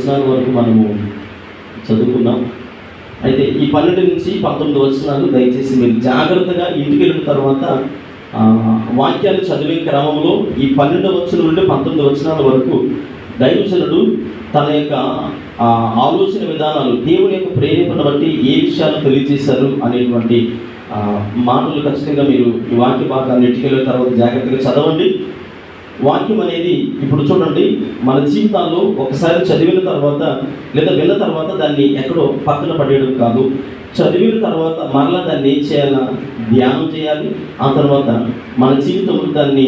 వచనాల వరకు మనము చదువుకున్నాం. అయితే ఈ 12 నుంచి 19 వచనాలు దయచేసి మీరు జాగ్రత్తగా ఇంటికి వెళ్ళిన తర్వాత వాక్యాలు చదివే క్రమంలో ఈ 12 వచనం నుండి 19 వచనాల వరకు దైవజనుడు తన యొక్క ఆలోచన విధానాలు, దేవుని యొక్క ప్రేరేపణ బట్టి ఏ విషయాలు తెలియజేశారు అనేటువంటి మాటలు ఖచ్చితంగా మీరు ఈ వాక్య భాగాన్ని ఇంటికి వెళ్ళిన తర్వాత జాగ్రత్తగా చదవండి. వాక్యం అనేది ఇప్పుడు చూడండి, మన జీవితాల్లో ఒకసారి చదివిన తర్వాత లేదా విన్న తర్వాత దాన్ని ఎక్కడో పక్కన పడేయడం కాదు. చదివిన తర్వాత మరలా దాన్ని ఏం చేయాలా, ధ్యానం చేయాలి. ఆ తర్వాత మన జీవితంలో దాన్ని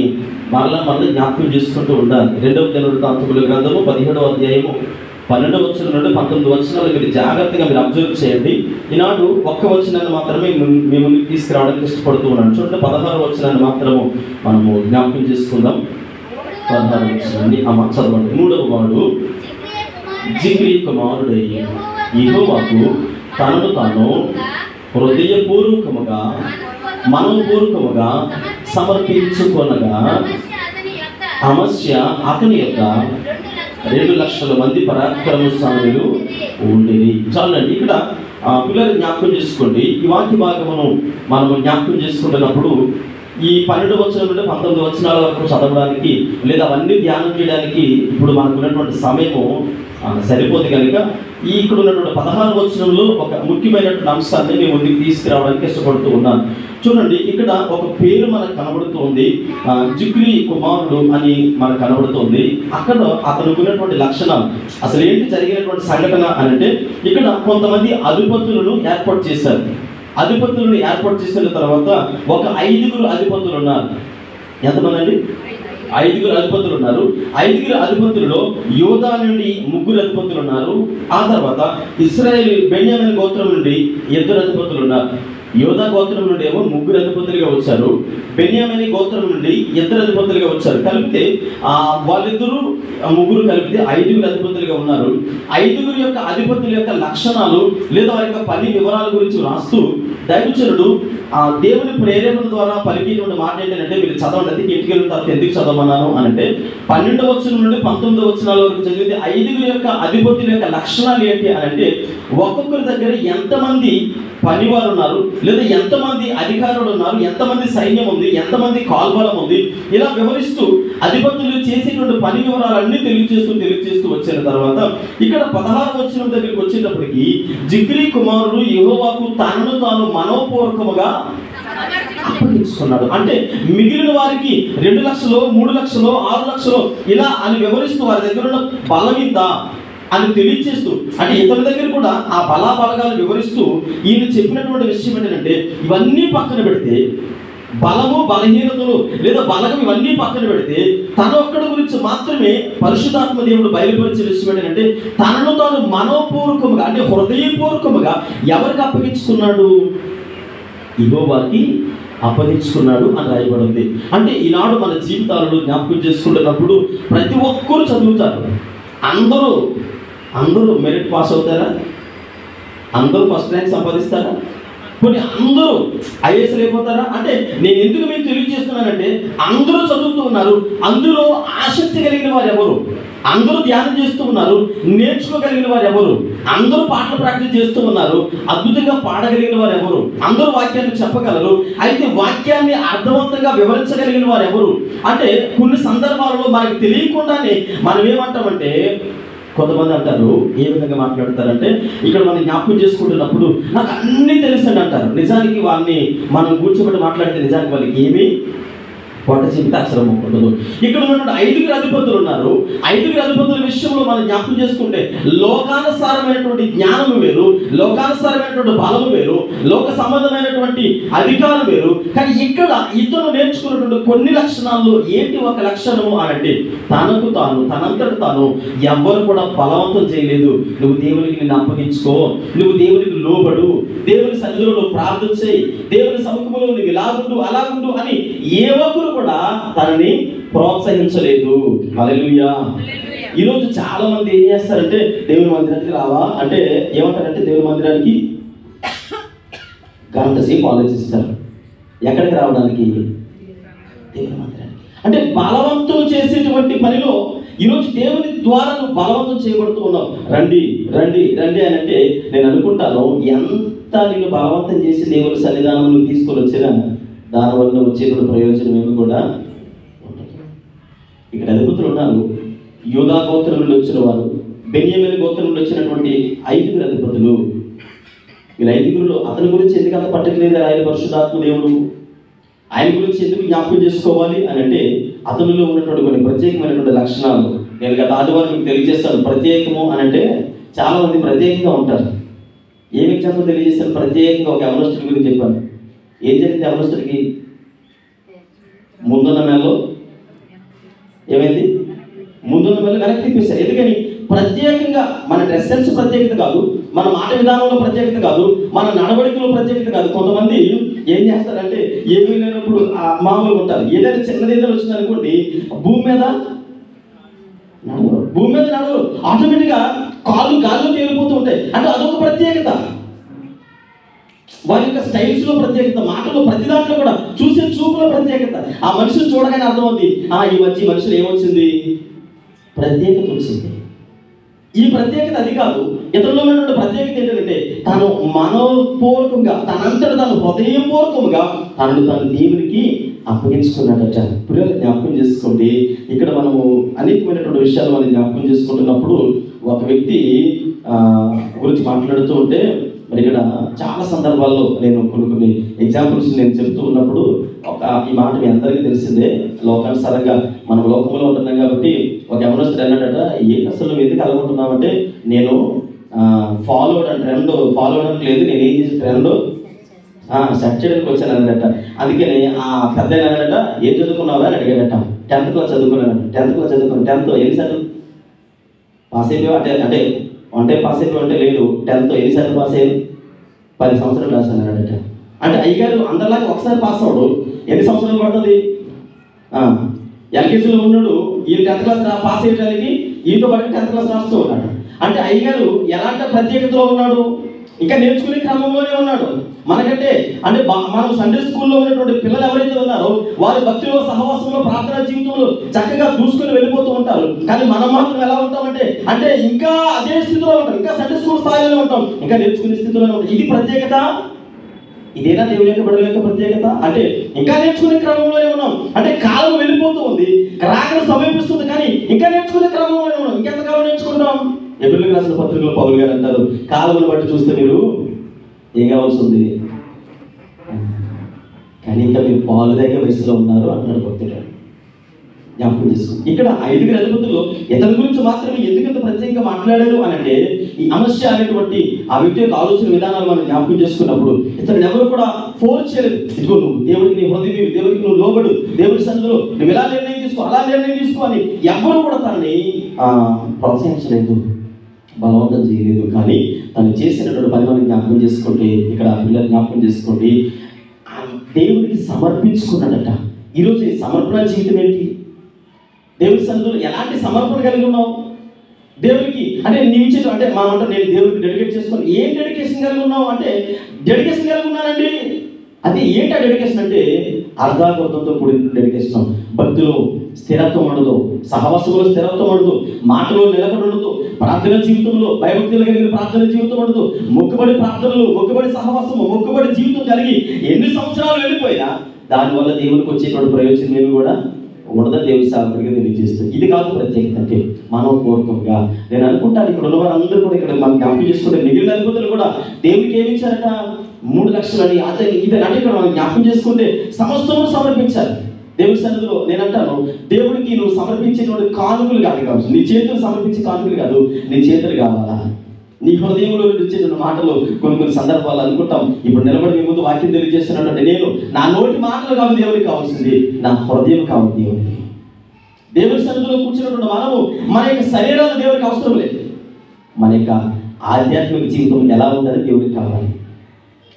మరలా జ్ఞాపకం చేసుకుంటూ ఉండాలి. 2వ దినవృత్తాంతముల గ్రంథము 17వ అధ్యాయము 12వ వచనం నుండి 19 వచనాలు మీరు జాగ్రత్తగా మీరు అబ్జర్వ్ చేయండి. ఈనాడు ఒక్క వచనాన్ని మాత్రమే మీ ముందుకు తీసుకురావడానికి ఇష్టపడుతూ ఉన్నాను. చూడండి, 16వ వచనాన్ని మాత్రము మనము జ్ఞాపకం చేసుకుందాం. 16వ వచనాన్ని చదవండి. 3వ వాడు జిక్రీ కుమారుడై యెహోవాకు తనను తాను హృదయపూర్వకముగా మనోపూర్వకముగా సమర్పించుకొనగా అమస్య అతని యొక్క 2 లక్షల మంది పరాక్రమశాలులు ఉండేది. చాలండి, ఇక్కడ పిల్లలు జ్ఞాపకం చేసుకోండి. ఈ వాక్య భాగమును మనము జ్ఞాపకం చేసుకుంటున్నప్పుడు ఈ 12 వచనం నుండి 19 వచనాల వరకు చదవడానికి లేదా అవన్నీ ధ్యానం చేయడానికి ఇప్పుడు మనకు ఉన్నటువంటి సమయము సరిపోదు కనుక ఇక్కడ ఉన్నటువంటి 16 వచనంలో ఒక ముఖ్యమైనటువంటి అంశాన్ని మేము ముందుకు తీసుకురావడానికి ఇష్టపడుతూ ఉన్నాను. చూడండి, ఇక్కడ ఒక పేరు మనకు కనబడుతుంది, జిక్రీ కుమారుడు అని మనకు కనబడుతుంది. అక్కడ అతనికి ఉన్నటువంటి లక్షణాలు, అసలు ఏంటి జరిగినటువంటి సంఘటన అని అంటే, ఇక్కడ కొంతమంది అధిపతులను ఏర్పాటు చేశారు. అధిపతులను ఏర్పాటు చేసిన తర్వాత ఒక 5 అధిపతులు ఉన్నారు. ఎంతమంది అండి? 5 అధిపతులు ఉన్నారు. 5 అధిపతులలో యోధా నుండి 3 అధిపతులు ఉన్నారు. ఆ తర్వాత ఇశ్రాయేలు బెన్యామీను గోత్రం నుండి 2 అధిపతులు ఉన్నారు. యోధా గోత్రం నుండి ఏమో 3 అధిపతులుగా వచ్చారు. బెన్యామీను గోత్రం నుండి 2 అధిపతులుగా వచ్చారు. కలిపితే వాళ్ళిద్దరూ 3 కలిపితే 5 అధిపతులుగా ఉన్నారు. 5 యొక్క అధిపతుల యొక్క లక్షణాలు లేదా వారి యొక్క పని వివరాల గురించి రాస్తూ దైవజనుడు దేవుని ప్రేరేపణ ద్వారా పలికినటువంటి మాట ఏంటంటే, మీరు చదవండి. అది ఇంటికి వెళ్ళిన తర్వాత ఎందుకు చదవమన్నాను అని అంటే, 12వ వచనం నుండి 19 వచనాల వరకు చదివితే 5 యొక్క అధిపతుల యొక్క లక్షణాలు ఏంటి అని అంటే, ఒక్కొక్కరి దగ్గర ఎంతమంది పనివారు ఉన్నారు, లేదా ఎంతమంది అధికారులు ఉన్నారు, ఎంతమంది సైన్యం ఉంది, ఎంతమంది కాల్బలం ఉంది, ఇలా వివరిస్తూ అధిపతులు చేసేటువంటి పని వివరాలన్నీ తెలియజేస్తూ వచ్చిన తర్వాత ఇక్కడ 16వ వచనం దగ్గరికి వచ్చేటప్పటికి జిక్రీ కుమారుడు యెహోవాకు తనను తాను మనోపూర్వకముగా అప్పగించుకున్నాడు. అంటే మిగిలిన వారికి 2 లక్షలు, 3 లక్షలు, 6 లక్షలు ఇలా అని వివరిస్తూ వారి దగ్గర ఉన్న బలం ఇంత అని తెలియజేస్తూ, అంటే ఇతని దగ్గర కూడా ఆ బలాబలగాలు వివరిస్తూ ఈయన చెప్పినటువంటి విషయం ఏంటంటే, ఇవన్నీ పక్కన పెడితే, బలము బలహీనతలు లేదా బలగం ఇవన్నీ పక్కన పెడితే, తన ఒక్కడి గురించి మాత్రమే పరిశుద్ధాత్మ దేవుడు బయలుపరిచే విషయం ఏంటంటే, తనను తాను మనోపూర్వకముగా అంటే హృదయపూర్వకముగా ఎవరికి అప్పగించుకున్నాడు? యెహోవాకి అప్పగించుకున్నాడు అని రాయబడింది. అంటే ఈనాడు మన జీవితాలను జ్ఞాపకం చేసుకుంటున్నప్పుడు ప్రతి ఒక్కరూ చదువుతారు. అందరూ మెరిట్ పాస్ అవుతారా? అందరూ ఫస్ట్ ర్యాంక్ సంపాదిస్తారా? కొన్ని అందరూ ఐఏఎస్ అయిపోతారా? అంటే నేను ఎందుకు మీకు తెలియజేస్తున్నానంటే, అందరూ చదువుతూ ఉన్నారు. అందులో ఆసక్తి కలిగిన వారు ఎవరు? అందరూ ధ్యానం చేస్తూ ఉన్నారు. నేర్చుకోగలిగిన వారు ఎవరు? అందరూ పాటలు ప్రాక్టీస్ చేస్తూ ఉన్నారు. అద్భుతంగా పాడగలిగిన వారు ఎవరు? అందరూ వాక్యాన్ని చెప్పగలరు. అయితే వాక్యాన్ని అర్థవంతంగా వివరించగలిగిన వారు ఎవరు? అంటే కొన్ని సందర్భాలలో మనకు తెలియకుండానే మనం ఏమంటామంటే, కొంతమంది అంటారు, ఏ విధంగా మాట్లాడతారంటే, ఇక్కడ మనం జ్ఞాపకం చేసుకుంటున్నప్పుడు నాకు అన్నీ తెలుసండి అంటారు. నిజానికి వారిని మనం కూర్చోబెట్టి మాట్లాడితే నిజానికి వాళ్ళకి ఏమీ పొట్ట చెబితే అక్షరం ఉండదు. ఇక్కడ ఉన్నటువంటి 5 అధిపతులు ఉన్నారు. 5 అధిపతుల విషయంలో మనం జ్ఞాపకం చేసుకుంటే, లోకానుసారమైనటువంటి జ్ఞానము వేరు, లోకానుసారమైనటువంటి బలము వేరు, లోక సంబంధమైనటువంటి అధికారం వేరు. కానీ ఇక్కడ ఇతను నేర్చుకున్నటువంటి కొన్ని లక్షణాల్లో ఏంటి ఒక లక్షణము అంటే, తనకు తాను తనంతట తాను ఎవ్వరు కూడా బలవంతం చేయలేదు. నువ్వు దేవునికి నిన్ను అప్పగించుకో, నువ్వు దేవునికి లోబడు, దేవుని సన్నిధిలో ప్రార్థన చేయి, దేవుని సముఖంలో నువ్వు ఇలాగుండు అలాగుండు అని ఏ ఒక్కరు కూడా తనని ప్రోత్సహించలేదు. హల్లెలూయా. ఈరోజు చాలా మంది ఏం చేస్తారంటే, దేవుని మందిరానికి రావా అంటే ఏమంటారంటే, దేవుని మందిరానికి గంట సేపు ఆలోచిస్తారు. ఎక్కడికి రావడానికి? దేవుని మందిరానికి. అంటే బలవంతులు చేసేటువంటి పనిలో ఈరోజు దేవుని ద్వారా నువ్వు బలవంతం చేయబడుతూ ఉన్నావు. రండి రండి రండి అని అంటే నేను అనుకుంటాను, ఎంత నిన్ను బలవంతం చేసి దేవుని సన్నిధానం తీసుకొని వచ్చినా దానివల్ల వచ్చేటువంటి ప్రయోజనం ఏమి కూడా ఉండదు. ఇక్కడ అధిపతులు ఉన్నారు. యూదా గోత్రం నుండి వచ్చిన వారు, బెన్యామీను గోత్రం నుండి వచ్చినటువంటి 5 అధిపతులు. వీళ్ళ 5 అతని గురించి ఎందుకంత పట్టట్లేదు? ఆయన పరిశుద్ధాత్మ దేవుడు, ఆయన గురించి ఎందుకు జ్ఞాపకం చేసుకోవాలి అని అంటే అతనిలో ఉన్నటువంటి కొన్ని ప్రత్యేకమైనటువంటి లక్షణాలు నేను గత ఆదివారం మీకు తెలియజేస్తాను. ప్రత్యేకము అని అంటే చాలా మంది ప్రత్యేకంగా ఉంటారు. ఏమి ఎగ్జాంపుల్ తెలియజేస్తాను? ప్రత్యేకంగా ఒక యవనస్తుడి గురించి చెప్పాను. ఏం జరిగింది? యవనస్తుడికి ముందున్న మేలో ఏమైంది? ముందున్న మేలో వెనక్కి తిప్పేశారు. ఎందుకని? ప్రత్యేకంగా మన డ్రెస్ సెన్స్ ప్రత్యేకత కాదు, మన మాట విధానంలో ప్రత్యేకత కాదు, మన నడవడికలో ప్రత్యేకత కాదు. కొంతమంది ఏం చేస్తారంటే ఏమీ లేనప్పుడు మామూలుగా ఉంటారు. ఏదైనా చిన్నది ఏదైనా వచ్చింది అనుకోండి, భూమి మీద నడవరు, ఆటోమేటిక్గా కాళ్ళు గాల్లో తేలిపోతూ ఉంటాయి. అంటే అదొక ప్రత్యేకత. వారి యొక్క స్టైల్స్లో ప్రత్యేకత, మాటలో ప్రతి దాంట్లో కూడా చూసే చూపులో ప్రత్యేకత. ఆ మనుషులు చూడగానే అర్థమవుతుంది, ఈ మధ్య మనుషులు ఏమొచ్చింది? ప్రత్యేకత వచ్చింది. ఈ ప్రత్యేకత అది కాదు. ఇతరులో ఉన్నటువంటి ప్రత్యేకత ఏంటంటే తను మనోపూర్వకంగా, తనంతట తను హృదయపూర్వకంగా తనను దేవునికి అప్పగించుకున్నట్ట. పిల్లలు జ్ఞాపకం చేసుకోండి. ఇక్కడ మనము అనేకమైనటువంటి విషయాలు మనం జ్ఞాపకం చేసుకుంటున్నప్పుడు ఒక వ్యక్తి గురించి మాట్లాడుతూ ఉంటే మరి ఇక్కడ చాలా సందర్భాల్లో నేను కొన్ని ఎగ్జాంపుల్స్ నేను చెప్తూ ఉన్నప్పుడు ఈ మాట మీ అందరికీ తెలిసిందే. లోకానుసారంగా మనం లోకంలో ఉంటున్నాం కాబట్టి ఒక యవనస్తుడు అన్నాడట, ఏంటి అసలు నువ్వు ఎందుకు అలగొంటున్నావంటే, నేను ఫాలో అవడానికి లేదు, నేను ఏం చేసే ట్రెండ్ సెట్ చేయడానికి వచ్చాను అన్నదట. అందుకని ఆ పెద్ద అన్నాడట, ఏం చదువుకున్నావా అని అడిగాడట. 10th క్లాస్ చదువుకున్నాను. 10th క్లాస్ చదువుకున్నాను. 10th ఎన్నిసార్లు పాస్ అయిపోయావు అంటే అంటే పాస్ అయిపోయావు అంటే లేదు, 10th ఎన్నిసార్లు పాస్ అయ్యారు? 10 సంవత్సరాలు రాశాను అన్నాడట. అంటే అయ్యగారు అందరిలాగా ఒకసారి పాస్ అవ్వడు, ఎన్ని సంవత్సరాలు పడుతుంది? ఎల్కేజీలో ఉన్నాడు, ఈ 10th క్లాస్ పాస్ అయ్యడానికి ఈతో పాటు 10th క్లాస్ రాస్తూ ఉన్నాడు. అంటే అయ్యగారు ఎలాంటి ప్రత్యేకతలో ఉన్నాడు? ఇంకా నేర్చుకునే క్రమంలోనే ఉన్నాడు. మనకంటే అంటే మనం సండే స్కూల్లో ఉన్నటువంటి పిల్లలు ఎవరైతే ఉన్నారో వారి భక్తిలో, సహవాసంలో, ప్రార్థనా జీవితంలో చక్కగా దూసుకొని వెళ్ళిపోతూ ఉంటారు. కానీ మనం మాత్రం ఎలా ఉంటామంటే అంటే ఇంకా అదే స్థితిలో ఉంటాం, ఇంకా సండే స్కూల్ స్థాయిలోనే ఉంటాం, ఇంకా నేర్చుకునే స్థితిలోనే ఉంటాం. ఇది ప్రత్యేకత? ఇదేనా దేవుని యొక్క బిడ్డల యొక్క ప్రత్యేకత? అంటే ఇంకా నేర్చుకునే క్రమంలోనే ఉన్నాం. అంటే కాలం వెళ్ళిపోతూ ఉంది, రాకడ సమీపిస్తుంది, కానీ ఇంకా నేర్చుకునే క్రమంలోనే ఉన్నాం. ఇంకెంతకాలం నేర్చుకుంటాం? ఎబ్రిల్కి రాసిన పత్రికలో పౌలు గారు అంటారు, కాలమును బట్టి చూస్తే మీరు ఏం కావాల్సి ఉంది, కానీ ఇంకా మీరు పాలు దగ్గర వయసులో ఉన్నారు అంటాడు భక్తుడు. జ్ఞాపకం చేసుకోండి. ఇక్కడ 5 అధిపతుల్లో ఇతని గురించి మాత్రమే ఎందుకంత ప్రత్యేకంగా మాట్లాడారు అని అంటే ఈ అమస్య అనేటువంటి ఆ వ్యక్తి యొక్క ఆలోచన విధానాలు మనం జ్ఞాపకం చేసుకున్నప్పుడు ఇతను ఎవరు కూడా ఫోర్స్ చేయలేదు. ఇదిగో నువ్వు దేవుడికి నీ హృదయం, దేవుడికి నువ్వు లోబడు, దేవుడి సన్నిధిలో నువ్వు ఇలా నిర్ణయం తీసుకో, అలా నిర్ణయం తీసుకో అని ఎవరు కూడా తనని ప్రోత్సహించలేదు, బలవంతం చేయలేదు. కానీ తను చేసినటువంటి పని మనం జ్ఞాపకం చేసుకోండి. ఇక్కడ పిల్లలు జ్ఞాపకం చేసుకోండి, దేవుడికి సమర్పించుకున్నాడట. ఈరోజు ఈ సమర్పణ జీవితం ఏంటి? దేవుడి సన్నిధిలో ఎలాంటి సమర్పణ కలిగి ఉన్నావు? దేవుడికి అంటే నీవు అంటే మనం అంటే నేను దేవుడికి డెడికేట్ చేసుకుని ఏం డెడికేషన్ కలిగి ఉన్నావు అంటే డెడికేషన్ కలిగి ఉన్నానండి. అది ఏంటి ఆ డెడికేషన్ అంటే అర్ధార్థంతో కూడిన డెడికేషన్. భక్తిలో స్థిరత్వం ఉండదు, సహవాసంలో స్థిరత్వం ఉండదు, మాటలో నిలబడి ఉండదు, ప్రార్థన జీవితంలో భయభక్తులు కలిగిన ప్రార్థన జీవితం ఉండదు, మొక్కుబడి ప్రార్థనలు, మొక్కుబడి సహవాసము, మొక్కుబడి జీవితం కలిగి ఎన్ని సంవత్సరాలు వెళ్ళిపోయినా దానివల్ల దేవునికి వచ్చేటువంటి ప్రయోజనం ఏమి కూడా ఉండదని దేవుడి సాగుడిగా తెలియజేస్తుంది. ఇది కాదు ప్రత్యేకత అంటే మనోపూర్వకంగా. నేను అనుకుంటాను ఇక్కడ ఉన్న వారందరూ కూడా ఇక్కడ మనం జ్ఞాపకం చేసుకుంటే మిగిలిన అధిపతులు కూడా దేవుడికి ఏమి ఇచ్చారట? 3 లక్షలని అతని ఇదని అంటే ఇక్కడ మనం జ్ఞాపకం చేసుకుంటే సమస్తము సమర్పించారు దేవుడి సన్నిధిలో. నేను అంటాను దేవుడికి నువ్వు సమర్పించేటువంటి కానుకలు కాదు, నీ చేతులు సమర్పించే కానుకలు కాదు, నీ చేతులు కావాలా? నీ హృదయంలో వచ్చేటువంటి మాటలు కొన్ని సందర్భాలు అనుకుంటాం. ఇప్పుడు నిలబడి మీ ముందు వాక్యం తెలియజేస్తున్నట్టు నేను నా నోటి మాటలు కాదు దేవుడికి కావాల్సింది, నా హృదయం కావాలి దేవుడికి. దేవుడి సన్నిధిలో కూర్చున్నటువంటి మనము మన యొక్క శరీరాలు దేవుడికి అవసరం లేదు, మన యొక్క ఆధ్యాత్మిక జీవితం ఎలా ఉందని దేవుడికి కావాలి.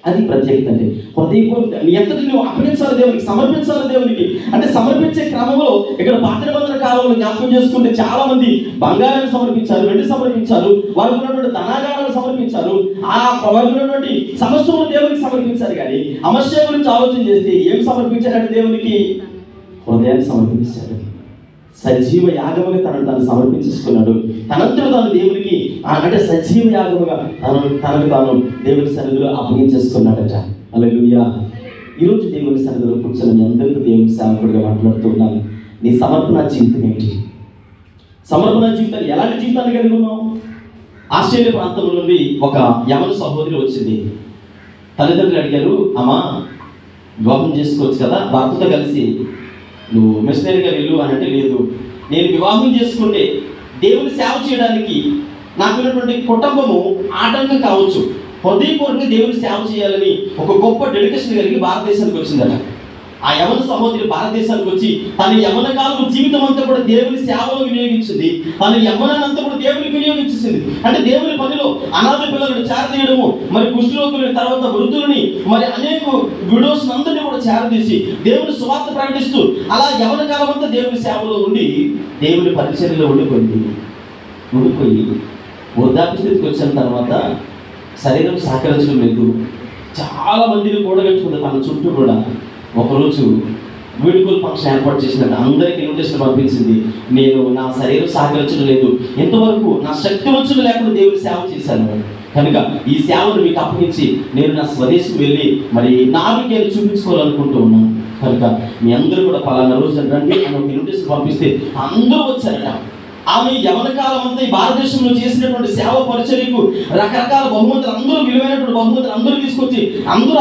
అది ప్రత్యేకత అంటే హృదయపూర్వక నీ ఎంతటి నువ్వు అప్పగించాలి దేవునికి, సమర్పించాలి దేవునికి. అంటే సమర్పించే క్రమంలో ఇక్కడ పాత నిబంధన కాలంలో జ్ఞాపకం చేసుకుంటే చాలా మంది బంగారాన్ని సమర్పించారు, వెండి సమర్పించారు, వారికి ఉన్నటువంటి ధనాగారాలు సమర్పించారు, వారికి ఉన్నటువంటి సమస్యలను దేవునికి సమర్పించారు. కానీ అమస్య గురించి ఆలోచన చేస్తే ఏం సమర్పించారంటే దేవునికి హృదయాన్ని సమర్పించారు. సజీవ యాగముగా తనను సమర్పించేసుకున్నాడు. తనంతలో తాను దేవునికి అంటే సజీవ యాగముగా తనకు తాను దేవుని సన్నిధిలో అప్పగించేసుకున్నాడట. హల్లెలూయా. ఈరోజు దేవుని సన్నిధిలో కూర్చొని మీ అందరికీ దేవుని సేవకుడిగా మాట్లాడుతూ ఉన్నాను. నీ సమర్పణ జీవితం ఏంటి? సమర్పణ జీవితాన్ని ఎలాంటి జీవితాన్ని కలిగి ఉన్నావు? ఆస్ట్రేలియా ప్రాంతం నుండి ఒక యమను సహోదరి వచ్చింది. తల్లిదండ్రులు అడిగారు, అమ్మా వివాహం చేసుకోవచ్చు కదా, భర్తతో కలిసి నువ్వు మిషనరీగా వెళ్ళు అని అంటే, లేదు, నేను వివాహం చేసుకుంటే దేవుని సేవ చేయడానికి నాకు ఉన్నటువంటి కుటుంబము ఆటంకం కావచ్చు, హృదయపూర్వకంగా దేవుని సేవ చేయాలని ఒక గొప్ప డెడికేషన్ కలిగి భారతదేశానికి వచ్చిందట. ఆ యవన సహోదరి భారతదేశానికి వచ్చి తన యవన కాలం జీవితం అంతా కూడా దేవుని సేవలో వినియోగించింది. తన యవనంతా కూడా దేవునికి వినియోగించేసింది. అంటే దేవుని పనిలో అనాథ పిల్లలను చేరదీయడము, మరి కుష్ఠరోగులని, తర్వాత వృద్ధులని, మరి అనేక విడోస్ అందరినీ కూడా చేరదీసి దేవుని సువార్త ప్రకటిస్తూ అలా యవన కాలం అంతా దేవుని సేవలో ఉండి దేవుని పరిచర్యలో ఉండిపోయి వృద్ధాప్య స్థితికి వచ్చిన తర్వాత శరీరం సహకరించడం లేదు. చాలా మందిని కూడగట్టుకుంది తన చుట్టూ కూడా. ఒకరోజు వీడుకోలు ఫంక్షన్ ఏర్పాటు చేసినట్టు అందరికీ ఇన్విటేషన్ పంపించింది. నేను నా శరీరం సహకరించడం లేదు, ఎంతవరకు నా శక్తి వచ్చుడు లేకుండా దేవుని సేవ చేశాను కనుక ఈ సేవను మీకు అప్పగించి నేను నా స్వదేశం వెళ్ళి మరి నా ఆరోగ్యాన్ని చూపించుకోవాలనుకుంటూ ఉన్నాను కనుక మీ అందరూ కూడా పలానా రోజు రండి అని ఒక ఇన్విటేషన్ పంపిస్తే అందరూ వచ్చారట. ఆమె యవన కాలం అంతా ఈ భారతదేశంలో చేసినటువంటి సేవ పరిచర్యకు రకరకాల బహుమతులు, అందరూ విలువైనటువంటి బహుమతులు అందరూ తీసుకొచ్చి అందరూ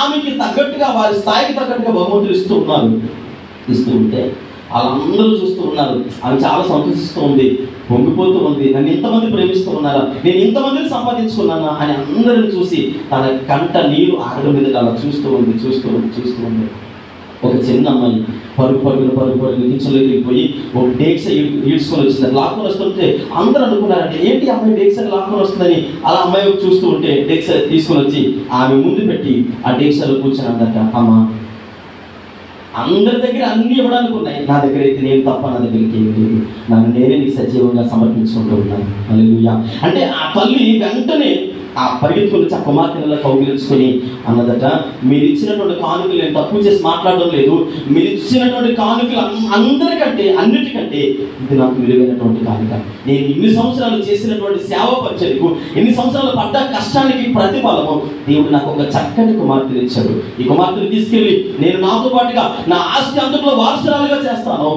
ఆమెకి తగ్గట్టుగా, వారి స్థాయికి తగ్గట్టుగా బహుమతులు ఇస్తూ ఉంటే వాళ్ళందరూ చూస్తూ ఉన్నారు. ఆమె చాలా సంతోషిస్తూ ఉంది, పొంగిపోతూ ఉంది. నన్ను ఇంతమంది ప్రేమిస్తూ ఉన్నారా, నేను ఇంతమందిని సంపాదించుకున్నానా అని అందరిని చూసి తన కంట నీరు ఆగడం మీద అలా చూస్తూ ఉంది. ఒక చిన్న అమ్మాయి పరుగు కిచెన్లోకి వెళ్ళిపోయి ఒక డేక్స ఈడ్చుకొని వచ్చింది. లాక్కొని వస్తుంటే అందరూ అనుకున్నారంటే ఏంటి అమ్మాయి డేక్స లాక్కొని వస్తుందని. అలా అమ్మాయి చూస్తూ ఉంటే డేక్స తీసుకొని వచ్చి ఆమె ముందు పెట్టి ఆ డేక్సలో కూర్చొని అందట, అమ్మ అందరి దగ్గర అన్ని ఇవ్వడానికి ఉన్నాయి, నా దగ్గర అయితే నేను తప్ప నా దగ్గరికి ఏం లేదు, నన్ను నేనే నీకు సజీవంగా సమర్పించుకుంటూ ఉన్నాను. హల్లెలూయా. అంటే ఆ తల్లి వెంటనే ఆ పరిగెత్తుకుని ఆ కుమార్తెల కౌగిలించుకొని అన్నదట, మీరు ఇచ్చినటువంటి కానుకలు నేను తప్పు చేసి మాట్లాడడం లేదు, మీరు ఇచ్చినటువంటి కానుకలు అన్నిటికంటే ఇది నాకు విలువైనటువంటి కానుక. నేను ఇన్ని సంవత్సరాలు చేసినటువంటి సేవ పరిచర్యకు, ఇన్ని సంవత్సరాలు పడ్డ కష్టానికి ప్రతిఫలము దేవుడు నాకు ఒక చక్కని కుమార్తెను ఇచ్చాడు. ఈ కుమార్తెను తీసుకెళ్ళి నేను నాతో పాటుగా నా ఆస్తి అంతట్లో వారసురాలుగా చేస్తాను.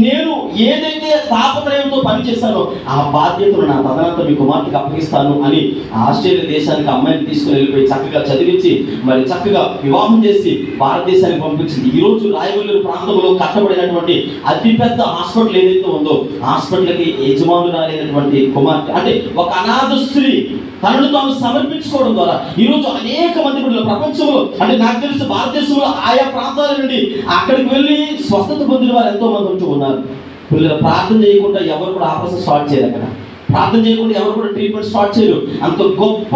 నేను ఏదైతే తాపత్రయంతో పనిచేస్తానో ఆ బాధ్యతను నా తదనంతరం మీ కుమార్తెకి అప్పగిస్తాను అని ఆస్ట్రేలియా దేశానికి అమ్మాయిని తీసుకుని వెళ్ళిపోయి చక్కగా చదివించి మరి చక్కగా వివాహం చేసి భారతదేశానికి పంపించింది. ఈరోజు రాయవల్లూరు ప్రాంతంలో కట్టబడినటువంటి అతిపెద్ద హాస్పిటల్ ఏదైతే ఉందో హాస్పిటల్కి యజమానురాలైనటువంటి కుమార్తె, అంటే ఒక అనాథ స్త్రీ తనను తాను సమర్పించుకోవడం ద్వారా ఈరోజు అనేక మంది బిడ్డలు ప్రపంచంలో, అంటే నాకు తెలుసు భారతదేశంలో ఆయా ప్రాంతాల నుండి అక్కడికి వెళ్ళి స్వస్థత పొందిన వారు ఎంతో మంది ఉంటూ ఉన్నారు. పిల్లలు ప్రార్థన చేయకుండా ఎవరు కూడా ఆపరేషన్ స్టార్ట్ చేయరు, అక్కడ ప్రార్థన చేయకుండా ఎవరు కూడా ట్రీట్మెంట్ స్టార్ట్ చేయరు. అంత గొప్ప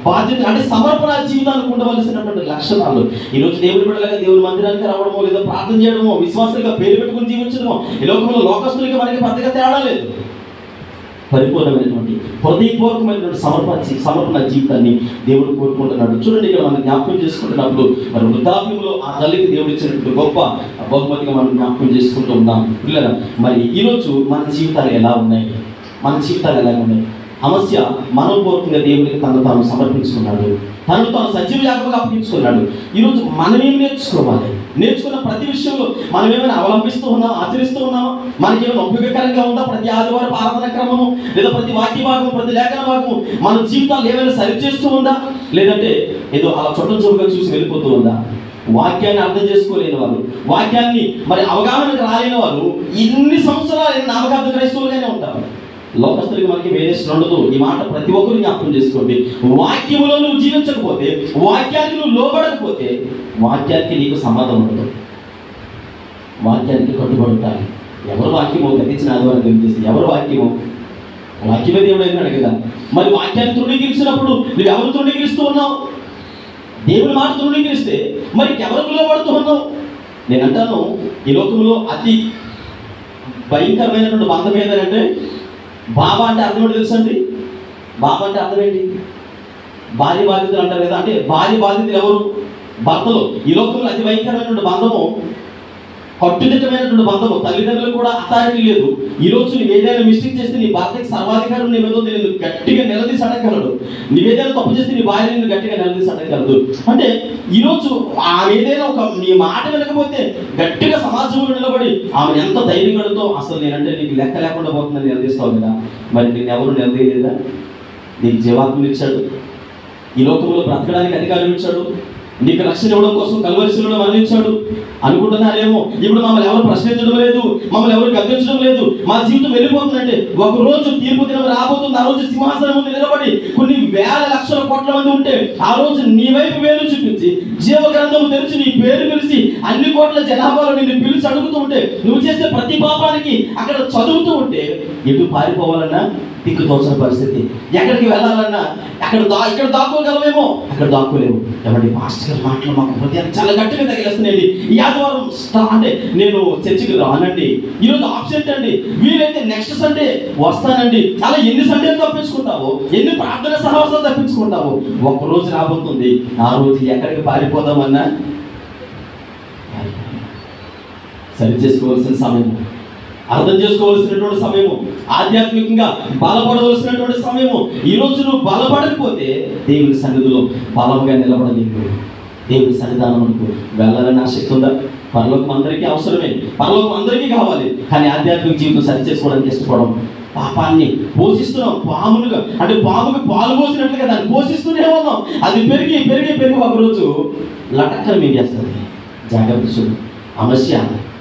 బాధ్యత, అంటే సమర్పణ జీవితానికి ఉండవలసినటువంటి లక్షణాలు. ఈరోజు దేవుడి బిడ్డలుగా దేవుని మందిరానికి రావడమో, లేదా ప్రార్థన చేయడమో, విశ్వాసులుగా పేరు పెట్టుకుని జీవించడమో ఈ లోకంలో లోకస్తులకి మనకి పెద్దగా తేడా లేదు. పరిపూర్ణమైనటువంటి హృదయపూర్వకమైనటువంటి సమర్పణ జీవితాన్ని దేవుడు కోరుకుంటున్నాడు. చూడండి, ఇక్కడ మనం జ్ఞాపకం చేసుకుంటున్నప్పుడు మరి వృద్ధాప్యంలో ఆ తల్లికి దేవుడు ఇచ్చినటువంటి గొప్ప బహుమతిగా మనం జ్ఞాపకం చేసుకుంటూ ఉన్నాం. పిల్లల మరి ఈరోజు మన జీవితాలు ఎలా ఉన్నాయి? సమస్య మనోపూర్వకంగా దేవునికి తను తాను సమర్పించుకున్నాడు, తను తాను సజీవ యాగంగా అప్పగించుకున్నాడు. ఈరోజు మనమేం నేర్చుకోవాలి? నేర్చుకున్న ప్రతి విషయంలో మనం ఏమైనా అవలంబిస్తూ ఉన్నామా, ఆచరిస్తూ ఉన్నామా? మనకేమైనా ఉపయోగకరంగా ఉందా? ప్రతి ఆదివారం ఆరాధన క్రమము, లేదా ప్రతి వాక్య భాగము, ప్రతి లేఖన భాగము మన జీవితాలు ఏమైనా సరిచేస్తూ ఉందా? లేదంటే ఏదో అలా చొట్టచొట్టుగా చూసి వెళ్ళిపోతూ ఉందా? వాక్యాన్ని అర్థం చేసుకోలేని వారు, వాక్యాన్ని మరి అవగాహనకు రాలేని వారు ఇన్ని సంవత్సరాలు నామకార్థ క్రైస్తవులుగానే ఉంటారు. లోకస్తులకి మనకి వేరియేషన్ ఉండదు. ఈ మాట ప్రతి ఒక్కరు జ్ఞాపకం చేసుకోండి. వాక్యములో నువ్వు జీవించకపోతే, వాక్యానికి నువ్వు లోబడకపోతే వాక్యానికి నీకు సమాధానం ఉండదు. వాక్యానికి కట్టుబడుతాయి. ఎవరు వాక్యమో గతించిన ఆదివారం తెలియజేసి ఎవరు వాక్యమో వాక్యమే దేవుడు అయినాడు కదా. మరి వాక్యాన్ని తృణీకరించినప్పుడు నువ్వు ఎవరు తృణీకరిస్తూ ఉన్నావు? దేవుని మాట తృణీకరిస్తే మరి ఎవరికి లోబడుతూ ఉన్నావు? నేను అంటాను, ఈ లోకంలో అతి భయంకరమైనటువంటి బంధం ఏదంటే, బాబా అంటే అర్థం ఏంటి తెలుసండి? బాబా అంటే అర్థం ఏంటి? భార్య బాధితులు అంటారు కదా. అంటే భార్య బాధితులు ఎవరు? భర్తలు. ఈ లోకంలో అతి భయంకరమైనటువంటి బంధము కట్టుదిట్టమైనటువంటి బంధము. తల్లిదండ్రులు కూడా అథారిటీ లేదు. ఈ రోజు నువ్వు ఏదైనా మిస్టేక్ చేస్తే నీ భర్తకి సర్వాధికారం నీ మీద నేను గట్టిగా నిలదీసి అడగగలడు. నువ్వేదైనా తప్పు చేస్తే నీ భార్య నిన్ను గట్టిగా నిలదీసి అడగగలదు. అంటే ఈరోజు ఆమె ఏదైనా ఒక నీ మాట వినకపోతే గట్టిగా సమాజంలో నిలబడి ఆమె ఎంత ధైర్యంతో అసలు నేనంటే నీకు లెక్క లేకుండా పోతుందని నిలదీస్తావు కదా. మరి నేను ఎవరు నిలదీయలేదా? నీకు జీవాత్మని ఇచ్చాడు, ఈ లోకంలో బ్రతకడానికి అధికారం ఇచ్చాడు, నీకు రక్షణ ఇవ్వడం కోసం కల్వరిశిలువలో మరణించాడు. అనుకుంటున్నారేమో ఇప్పుడు మమ్మల్ని ఎవరు ప్రశ్నించడం లేదు, మమ్మల్ని ఎవరు గద్దించడం లేదు, మా జీవితం వెళ్ళిపోతుందంటే ఒక రోజు తీర్పు దినం రాబోతుంది. ఆ రోజు సింహాసనం ముందు నిలబడి కొన్ని వేల లక్షల కోట్ల మంది ఉంటే ఆ రోజు నీ వైపు వేలు చూపించి జీవ గ్రంథము తెరిచి నీ పేరు పిలిచి అన్ని కోట్ల జనాభాలో నిన్ను పిలిచి అడుగుతూ ఉంటే నువ్వు చేసే ప్రతి పాపానికి అక్కడ చదువుతూ ఉంటే ఎటు పారిపోవాలన్నా దిక్కు తోచని పరిస్థితి, ఎక్కడికి వెళ్ళాలన్నా ఇక్కడ దాక్కోగలవేమో అక్కడ దాక్కోలేవు. ఏమంటే మాస్టర్ గారి మాటలు మాకు హృదయాన్ని చాలా గట్టిగా తగిలేస్తున్నాయండి. ఈ ఆదివారం అంటే నేను చర్చికి రానండి, ఈరోజు ఆబ్సెంట్ అండి, వీలైతే నెక్స్ట్ సండే వస్తానండి. అలా ఎన్ని సండేలు తప్పించుకుంటావు, ఎన్ని ప్రార్థన సహవాసాలు తప్పించుకుంటావు. ఒక్కరోజు రాబోతుంది, ఆ రోజు ఎక్కడికి పారిపోదామన్నా సరి చేసుకోవాల్సిన సమయం, అర్థం చేసుకోవాల్సినటువంటి సమయము, ఆధ్యాత్మికంగా బలపడవలసినటువంటి సమయము. ఈరోజు నువ్వు బలపడకపోతే దేవుని సన్నిధిలో బలంగా నిలబడలేవు. దేవుని సన్నిధానమునకు వెళ్ళాలని ఆసక్తి ఉందా? పరలోకం అందరికీ అవసరమే, పరలోకం అందరికీ కావాలి. కానీ ఆధ్యాత్మిక జీవితం సరి చేసుకోవడానికి ఇష్టపడడం, పాపాన్ని పోషిస్తున్నాం. పాములుగా అంటే పాముకి పాలు పోసినట్లుగా దాన్ని పోషిస్తూనే ఉన్నాం. అది పెరిగి పెరిగి పెరిగి ఒకరోజు లటక్కలు మింగేస్తుంది. జాగ్రత్త చూడు. అమస్య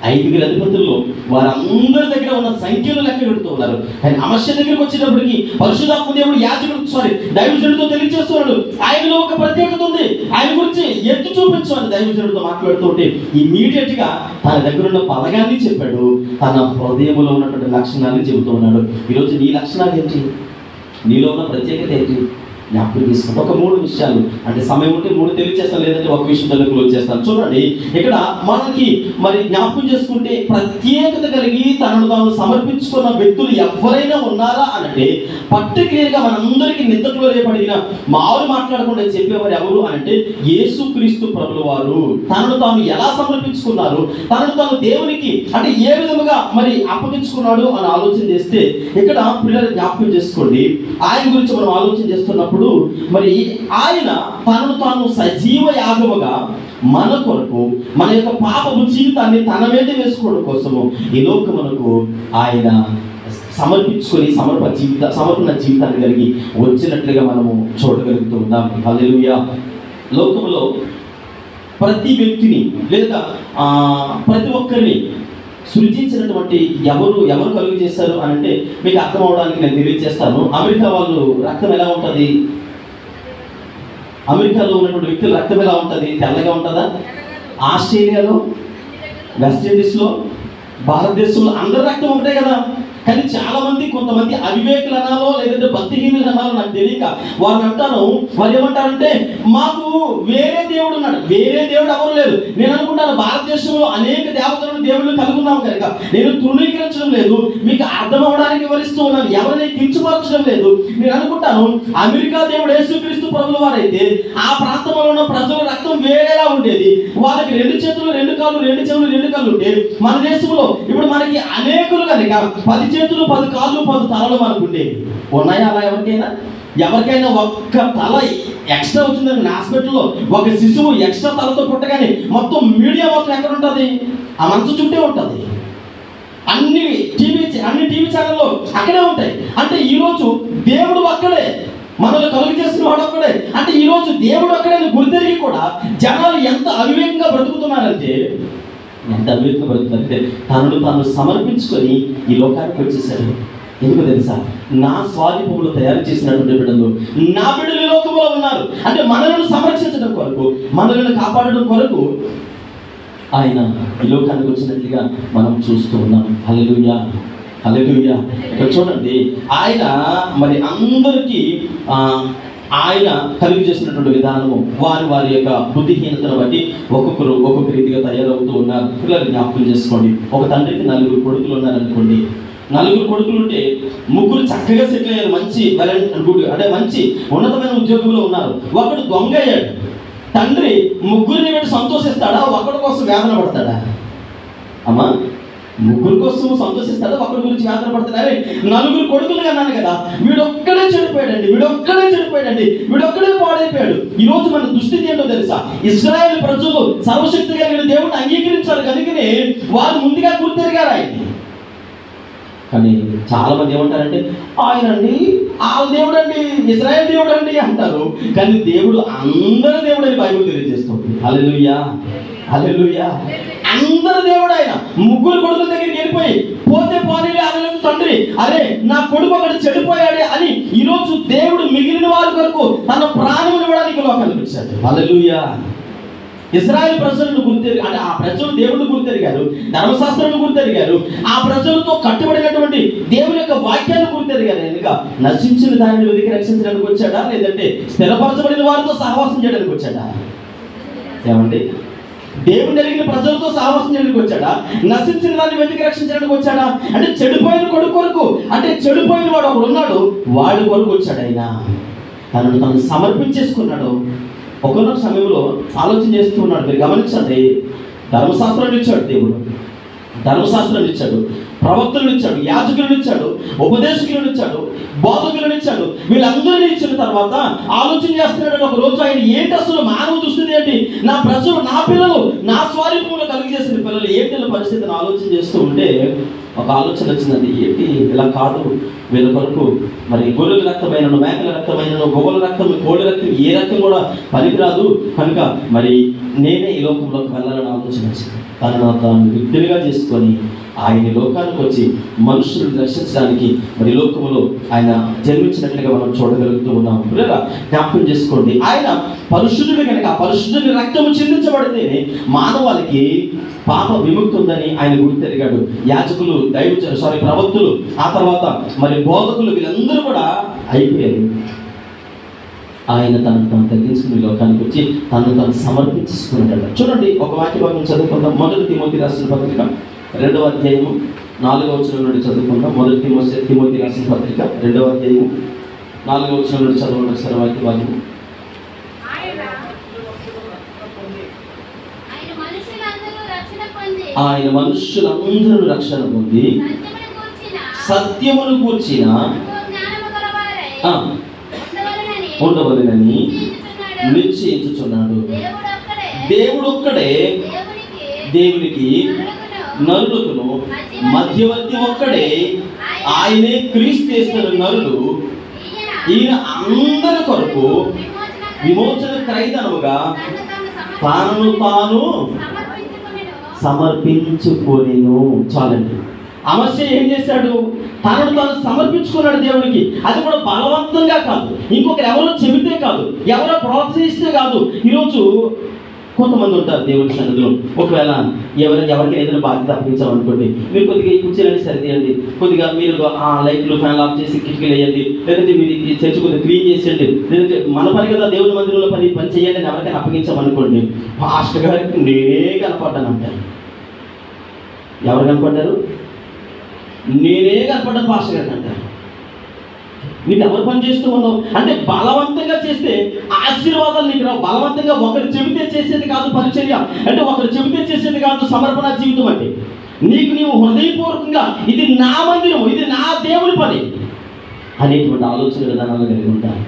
5 అధిపతుల్లో వారందరి దగ్గర ఉన్న సంఖ్యలు లెక్క పెడుతూ ఉన్నారు. కానీ అమస్య దగ్గరికి వచ్చేటప్పటికి పరిశుద్ధాత్మ దేవుడు దైవజనుడితో తెలియజేస్తున్నాడు. ఆయనలో ఒక ప్రత్యేకత ఉంది, ఆయన గురించి ఎత్తు చూపించు అని దైవజనుడితో మాట్లాడుతూ ఉంటే ఇమ్మీడియట్ గా తన దగ్గర ఉన్న పలగాన్ని చెప్పాడు, తన హృదయంలో ఉన్నటువంటి లక్షణాన్ని చెబుతూ ఉన్నాడు. ఈరోజు నీ లక్షణాలు ఏంటి, నీలో ఉన్న ప్రత్యేకత ఏంటి జ్ఞాపకం తీసుకుంటే ఒక 3 విషయాలు, అంటే సమయం ఉంటే 3 తెలియజేస్తాను, లేదంటే ఒక విషయంలో క్లోజ్ చేస్తాను. చూడండి, ఇక్కడ మనకి మరి జ్ఞాపకం చేసుకుంటే ప్రత్యేకత కలిగి తనను తాను సమర్పించుకున్న వ్యక్తులు ఎవరైనా ఉన్నారా అనంటే పర్టికులర్గా మనందరికీ నిద్రలో రేపడిన మామూలు మాట్లాడకుండా చెప్పేవారు ఎవరు అనంటే యేసుక్రీస్తు ప్రభుల వారు తనను తాను ఎలా సమర్పించుకున్నారు, తనను తాను దేవునికి అంటే ఏ విధముగా మరి అప్పగించుకున్నాడు అని ఆలోచన చేస్తే ఇక్కడ పిల్లలు జ్ఞాపకం చేసుకోండి. ఆయన గురించి మనం ఆలోచన చేస్తున్నప్పుడు మరి ఆయన తనను తాను సజీవ యాగముగా మన కొరకు మన యొక్క పాపపు జీవితాన్ని తన మీద వేసుకోవడం కోసము ఈ లోకమునకు ఆయన సమర్పించుకొని సమర్పణ జీవితాన్ని కలిగి వచ్చినట్లుగా మనము చూడగలుగుతూ ఉన్నాం. హల్లెలూయా. లోకములో ప్రతి వ్యక్తిని లేదా ప్రతి ఒక్కరిని సృజించినటువంటి ఎవరు కలుగు చేస్తారు అని అంటే మీకు అర్థం అవడానికి నేను తెలియజేస్తాను. అమెరికా వాళ్ళు రక్తం ఎలా ఉంటుంది, అమెరికాలో ఉన్నటువంటి వ్యక్తుల రక్తం ఎలా ఉంటుంది, తెల్లగా ఉంటుందా? ఆస్ట్రేలియాలో, వెస్టిండీస్లో, భారతదేశంలో అందరి రక్తం ఒకటే కదా. కానీ చాలా మంది కొంతమంది అవివేకులు అనాలో లేదంటే భక్తిహీనులు అనాలో నాకు తెలియక వారిని అంటాను. వారు ఏమంటారంటే మాకు వేరే దేవుడు ఉన్నాడు. వేరే దేవుడు ఎవరు లేదు. నేను అనుకుంటాను భారతదేశంలో అనేక దేవతలను దేవుళ్ళు కలుగున్నాం కనుక నేను తృణీకరించడం లేదు, మీకు అర్థం అవడానికి వివరిస్తూ ఉన్నాను, ఎవరిని కించపరచడం లేదు. నేను అనుకుంటాను అమెరికా దేవుడు యేసుక్రీస్తు ప్రభుల వారైతే ఆ ప్రాంతంలో ఉన్న ప్రజల రక్తం వేరేలా ఉండేది. వాళ్ళకి 2 చేతులు 2 కాళ్ళు 2 చెవులు 2 కళ్ళు ఉంటే మన దేశంలో ఇప్పుడు మనకి అనేకులు కనుక 10 చేతులు 10 కాళ్ళు 10 తలలు మనకు ఉండేవి. ఉన్నాయా అలా ఎవరికైనా ఒక్క తల ఎక్స్ట్రా వచ్చిందండి హాస్పిటల్లో, ఒక శిశువు ఎక్స్ట్రా తలతో పుట్టగానే మొత్తం మీడియా మొత్తం ఎక్కడ ఉంటుంది, ఆ మనసు చుట్టే ఉంటుంది. అన్ని టీవీ ఛానల్లో అక్కడే ఉంటాయి. అంటే ఈరోజు దేవుడు ఒక్కడే, మనల్ని కలుగు చేసిన వాడు ఒక్కడే. అంటే ఈరోజు దేవుడు ఒక్కడే గుర్తెరిగి కూడా జనాలు ఎంత అవివేకంగా బ్రతుకుతున్నారంటే తనను తాను సమర్పించుకొని ఈ లోకానికి వచ్చేసాడు. ఎందుకు తెలుసా? నా స్వాధీనంలో తయారు చేసినటువంటి బిడ్డలు నా బిడ్డలు ఈ లోకంలో ఉన్నారు. అంటే మనలను సంరక్షించడం కొరకు, మనలను కాపాడడం కొరకు ఆయన ఈ లోకానికి వచ్చినట్లుగా మనం చూస్తూ ఉన్నాం. హల్లెలూయా, హల్లెలూయా. ఇక్కడ చూడండి, ఆయన మరి అందరికీ ఆయన కలుగు చేసినటువంటి విధానము వారి యొక్క బుద్ధిహీనతను బట్టి ఒక్కొక్క రీతిగా తయారవుతూ ఉన్నారు. పిల్లలు జ్ఞాపకం చేసుకోండి, ఒక తండ్రికి 4 కొడుకులు ఉన్నారనుకోండి. 4 కొడుకులు ఉంటే 3 చక్కగా సెటిల్ అయ్యారు, మంచి అంటే మంచి ఉన్నతమైన ఉద్యోగంలో ఉన్నారు. ఒకడు దొంగ అయ్యాడు. తండ్రి 3 పెట్టి సంతోషిస్తాడా? ఒకడి కోసం వేదన పడతాడా? అమ్మా ముగ్గురు కోసం సంతోషిస్తాడు, ఒక్కడి గురించి వేదన పడుతున్నారే. 4 కొడుకులు అన్నాను కదా, వీడొక్కడే చెడిపోయాడండి, వీడొక్కడే పాడైపోయాడు. ఈ రోజు మన దుస్థితి ఏంటో తెలుసా? ఇశ్రాయేలు ప్రజలు సర్వశక్తి కలిగిన దేవుడిని అంగీకరించారు కనుకనే వారు ముందుగా గుర్తెరిగారు ఆయన్ని. కానీ చాలా మంది ఏమంటారంటే ఆయనండి వాళ్ళ దేవుడు అండి, ఇశ్రాయేల్ దేవుడు అండి అంటారు. కానీ దేవుడు అందరి దేవుడు అని బైబిల్ తెలియజేస్తుంది. హల్లెలూయా, హల్లెలూయా. అందరి దేవుడు ఆయన. 3 కొడుకుల దగ్గరికి వెళ్ళిపోయి పోతే పోనీ అనలేదు తండ్రి, అరే నా కొడుకు ఒకటి చెడిపోయాడే అని ఈరోజు దేవుడు మిగిలిన వారి కొరకు తన ప్రాణం ఇవ్వడానికి లోకానికి వచ్చాడు. హల్లెలూయా. ఇశ్రాయేల్ ప్రజలను గుర్తెరిగారు, అంటే ఆ ప్రజలు దేవుడిని గుర్తెరిగారు, ధర్మశాస్త్రాన్ని గుర్తెరిగారు, ఆ ప్రజలతో కట్టుబడినటువంటి దేవుని యొక్క వాక్యాన్ని గుర్తెరిగారు. కనుక నశించిన దానిని వెతికి రక్షించడానికి వచ్చాడా, లేదంటే స్థిరపరచబడిన వారితో సహవాసం చేయడానికి వచ్చాడా? ఏమండి, దేవుని ఎరిగిన ప్రజలతో సహవాసం చేయడానికి వచ్చాడా, నశించిన దాన్ని వెతికి రక్షించడానికి వచ్చాడా? అంటే చెడిపోయిన కొడుకు కొరకు, అంటే చెడిపోయిన వాడు ఒకడు ఉన్నాడు, వాడి కొరకు వచ్చాడు. ఆయన తనను సమర్పించేసుకున్నాడు. ఒకనొక సమయంలో ఆలోచన చేస్తూ ఉన్నాడు. మీరు గమనించండి, ధర్మశాస్త్రాన్ని ఇచ్చాడు దేవుడు, ధర్మశాస్త్రాన్ని ఇచ్చాడు, ప్రవక్తలను ఇచ్చాడు, యాజకులను ఇచ్చాడు, ఉపదేశకులను ఇచ్చాడు, బోధకులను ఇచ్చాడు. వీళ్ళందరినీ ఇచ్చిన తర్వాత ఆలోచన చేస్తున్నాడు. ఒక రోజు ఆయన ఏంటి అసలు మానవ దుస్థితి ఏంటి, నా ప్రజలు, నా పిల్లలు, నా స్వరూపంలో కలిగజేసిన పిల్లలు ఏంటి పరిస్థితిని ఆలోచన చేస్తూ ఉంటే ఒక ఆలోచన వచ్చిందండి. ఏంటి ఇలా కాదు, వీళ్ళ కొరకు మరి గొర్రెల రక్తమైన, మేకల రక్తమైన, గొవ్వల రక్తం, కోడి రక్తం, ఏ రక్తం కూడా పనికిరాదు కనుక మరి నేనే ఈ లోకంలోకి వెళ్ళాలని ఆలోచన వచ్చింది. తాను వ్యక్తులుగా చేసుకొని ఆయన లోకానికి వచ్చి మనుషులను రక్షించడానికి మరి లోకంలో ఆయన జన్మించినట్లుగా మనం చూడగలుగుతూ ఉన్నాం. లేదా జ్ఞాపకం చేసుకోండి, ఆయన పరిశుద్ధుడు కనుక ఆ పరిశుద్ధుని రక్తము చిందించబడితేనే మానవాళికి పాప విముక్తి ఉందని ఆయన గుర్తెరిగాడు. యాజకులు, ప్రవక్తులు, ఆ తర్వాత మరి బోధకులు, వీళ్ళందరూ కూడా అయిపోయారు. ఆయన తను తగ్గించుకుని లోకానికి వచ్చి తను సమర్పించుకున్నాడు. చూడండి, ఒక వాక్య భాగం చదువుకుందాం. 1 తిమోతి రాసిన పత్రిక 2వ అధ్యాయము 4వ వచనం నుండి చదువుకుందాం. 1 తిమోతి రాసిన పత్రిక 2వ అధ్యాయము 4వ వచనం నుండి చదవండి సార్ వాక్య భాగము. ఆయన మనుషులందరూ రక్షణ పొంది సత్యమును కూర్చిన ఉండవలెనని నిశ్చయించుచున్నాడు. దేవుడు ఒక్కడే, దేవునికి నరులకును మధ్యవర్తి ఒక్కడే, ఆయనే క్రీస్తు నరుడు. ఈయన అందరి కొరకు విమోచన క్రయధనముగా తాను తాను సమర్పించుకొనెను. చాలండి. అమస్య ఏం చేశాడు? తనను తాను సమర్పించుకున్నాడు దేవునికి. అది కూడా బలవంతంగా కాదు, ఇంకొకరు ఎవరో చెబితే కాదు, ఎవరో ప్రోత్సహిస్తే కాదు. ఈరోజు కొంతమంది ఉంటారు దేవుడి సన్నిధిలో, ఒకవేళ ఎవరికి ఏదైనా బాధ్యత అప్పగించామనుకోండి, మీరు కొద్దిగా ఈ కుర్చీలని సరిదేయండి, కొద్దిగా మీరు ఆ లైట్లు ఫ్యాన్లు ఆఫ్ చేసి కిటికీలు వేయండి, లేదంటే మీరు ఈ చర్చి కొద్దిగా క్లీన్ చేసేయండి, లేదంటే మన పని కదా దేవుడి మందిరంలో పని చేయండి అని ఎవరికైనా అప్పగించామనుకోండి, పాస్టర్ గారికి నేనే కనపడ్డాను అంటారు. ఎవరు కనపడ్డారు? నేనే కనపడ్డాను పాస్టర్ గారికి అంటారు. నీకు ఎవరు పని చేస్తూ ఉన్నావు అంటే బలవంతంగా చేస్తే ఆశీర్వాదాలు నీకు రావు. బలవంతంగా ఒకరు చెబితే చేసేది కాదు పరిచర్య, అంటే ఒకరు చెబితే చేసేది కాదు సమర్పణ జీవితం. అంటే నీవు హృదయపూర్వకంగా ఇది నా మందిరము, ఇది నా దేవుని పని అనేటువంటి ఆలోచన విధానాలు కలిగి ఉంటారు,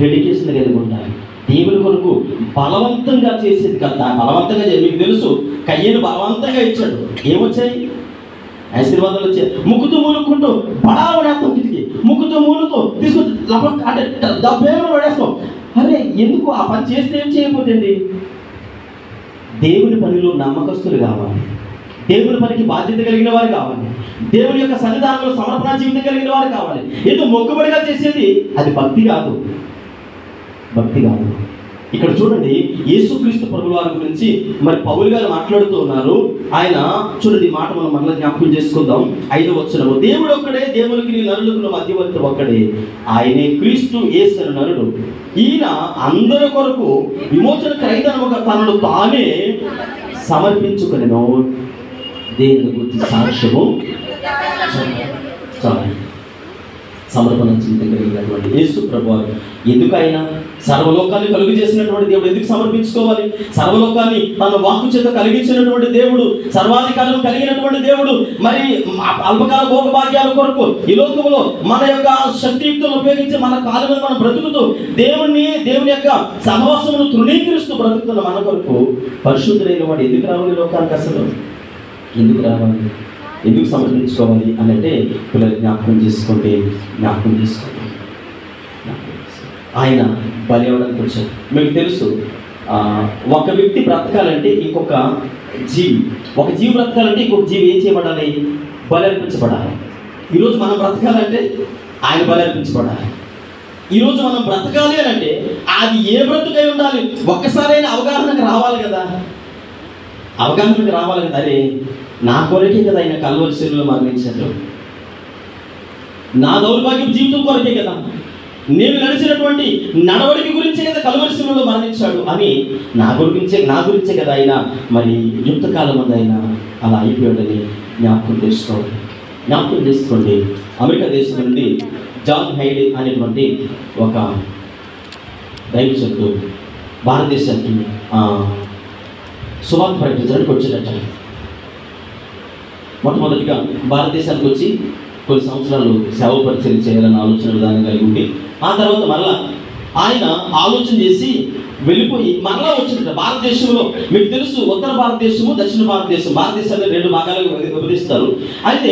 డెడికేషన్ కలిగి ఉంటారు. దేవుని కొరకు బలవంతంగా చేసేది కదా. బలవంతంగా మీకు తెలుసు, కయ్యను బలవంతంగా ఇచ్చాడు, ఏమొచ్చాయి? ఆశీర్వాదాలు వచ్చాయి. ముక్కుతూ మూలుకుంటూ పడావడేస్తాం, కిటికీ ముక్కుతూ మూలుతో తీసుకుని అంటే డబ్బేమో పడేస్తాం. అరే ఎందుకు ఆ పని చేస్తే ఏం చేయకపోతుంది? దేవుని పనిలో నమ్మకస్తులు కావాలి, దేవుని పనికి బాధ్యత కలిగిన వారు కావాలి, దేవుని యొక్క సన్నిధానంలో సమర్పణ జీవితం కలిగిన వారు కావాలి. ఏదో మొక్కుబడిగా చేసేది అది భక్తి కాదు, భక్తి కాదు. ఇక్కడ చూడండి, యేసుక్రీస్తు ప్రభువు వారి గురించి మరి పౌలు గారు మాట్లాడుతూ ఉన్నారు. ఆయన చూడండి మాట మనం మళ్ళీ జ్ఞాపకం చేసుకుందాం. 5వ వచనము, దేవుడు ఒక్కడే, దేవునికి నరులకు మధ్యవర్తి ఒక్కడే, ఆయనే క్రీస్తు యేసు నరుడు. ఈయన అందరి కొరకు విమోచన క్రయధనముగా తనను తానే సమర్పించుకొనెను. దేవుని గురించి సాక్ష్యము సమర్పణ జీవితం కలిగినటువంటి యేసు ప్రభువారు ఎందుకు ఆయన సర్వలోకాన్ని కలుగు చేసినటువంటి దేవుడు ఎందుకు సమర్పించుకోవాలి? సర్వలోకాన్ని తన వాక్కు చేత కలిగించినటువంటి దేవుడు, సర్వాధికారం కలిగినటువంటి దేవుడు, మరి అల్పకాల భోగభాగ్యాల కొరకు ఈ లోకంలో మన యొక్క శక్తియుక్తులను ఉపయోగించి మన కాలం మీద మనం బ్రతుకుతూ దేవుని యొక్క సహవాసమును తృణీకరిస్తూ బ్రతుకుతున్న మన కొరకు పరిశుద్ధులైన వాడు ఎందుకు రావాలి లోకానికి? అసలు ఎందుకు రావాలి? ఎందుకు సమర్పించుకోవాలి అని అంటే పిల్లలు జ్ఞాపకం చేసుకోండి. ఆయన బలి అవ్వడానికి వచ్చాడు. మీకు తెలుసు, ఒక వ్యక్తి బ్రతకాలంటే ఇంకొక జీవి బ్రతకాలంటే ఇంకొక జీవి ఏం చేయబడాలి? బలి అర్పించబడాలి. ఈరోజు మనం బ్రతకాలంటే ఆయన బలి అర్పించబడాలి. ఈరోజు మనం బ్రతకాలి అని అంటే అది ఏ బ్రతుకై ఉండాలి? ఒక్కసారైనా అవగాహనకు రావాలి కదా. అరే నా కొరకే కదా ఆయన కల్వరి శిలువలో మరణించాడు, నా దౌర్భాగ్యం జీవితం కొరకే కదా, నేను నడిచినటువంటి నడవడిక గురించే కదా కల్వరి శిలువలో మరణించాడు అని నా గురించే కదా ఆయన మరి యుద్ధకాలం అందు ఆయన అలా అయిపోయాడని జ్ఞాపకం చేసుకోండి. అమెరికా దేశం నుండి జాన్ హైడే అనేటువంటి ఒక దైవజనుడు భారతదేశానికి సువార్త ప్రకటించడానికి వచ్చేటట్ట. మొట్టమొదటిగా భారతదేశానికి వచ్చి కొన్ని సంవత్సరాలు సేవ పరిచయం చేయాలని ఆలోచన విధానం కలిగి ఉండి ఆ తర్వాత మరలా ఆయన ఆలోచన చేసి వెళ్ళిపోయి మరలా వచ్చిందట. భారతదేశంలో మీకు తెలుసు, ఉత్తర భారతదేశము, దక్షిణ భారతదేశం. భారతదేశాన్ని 2 భాగాలుగా విభజిస్తారు. అయితే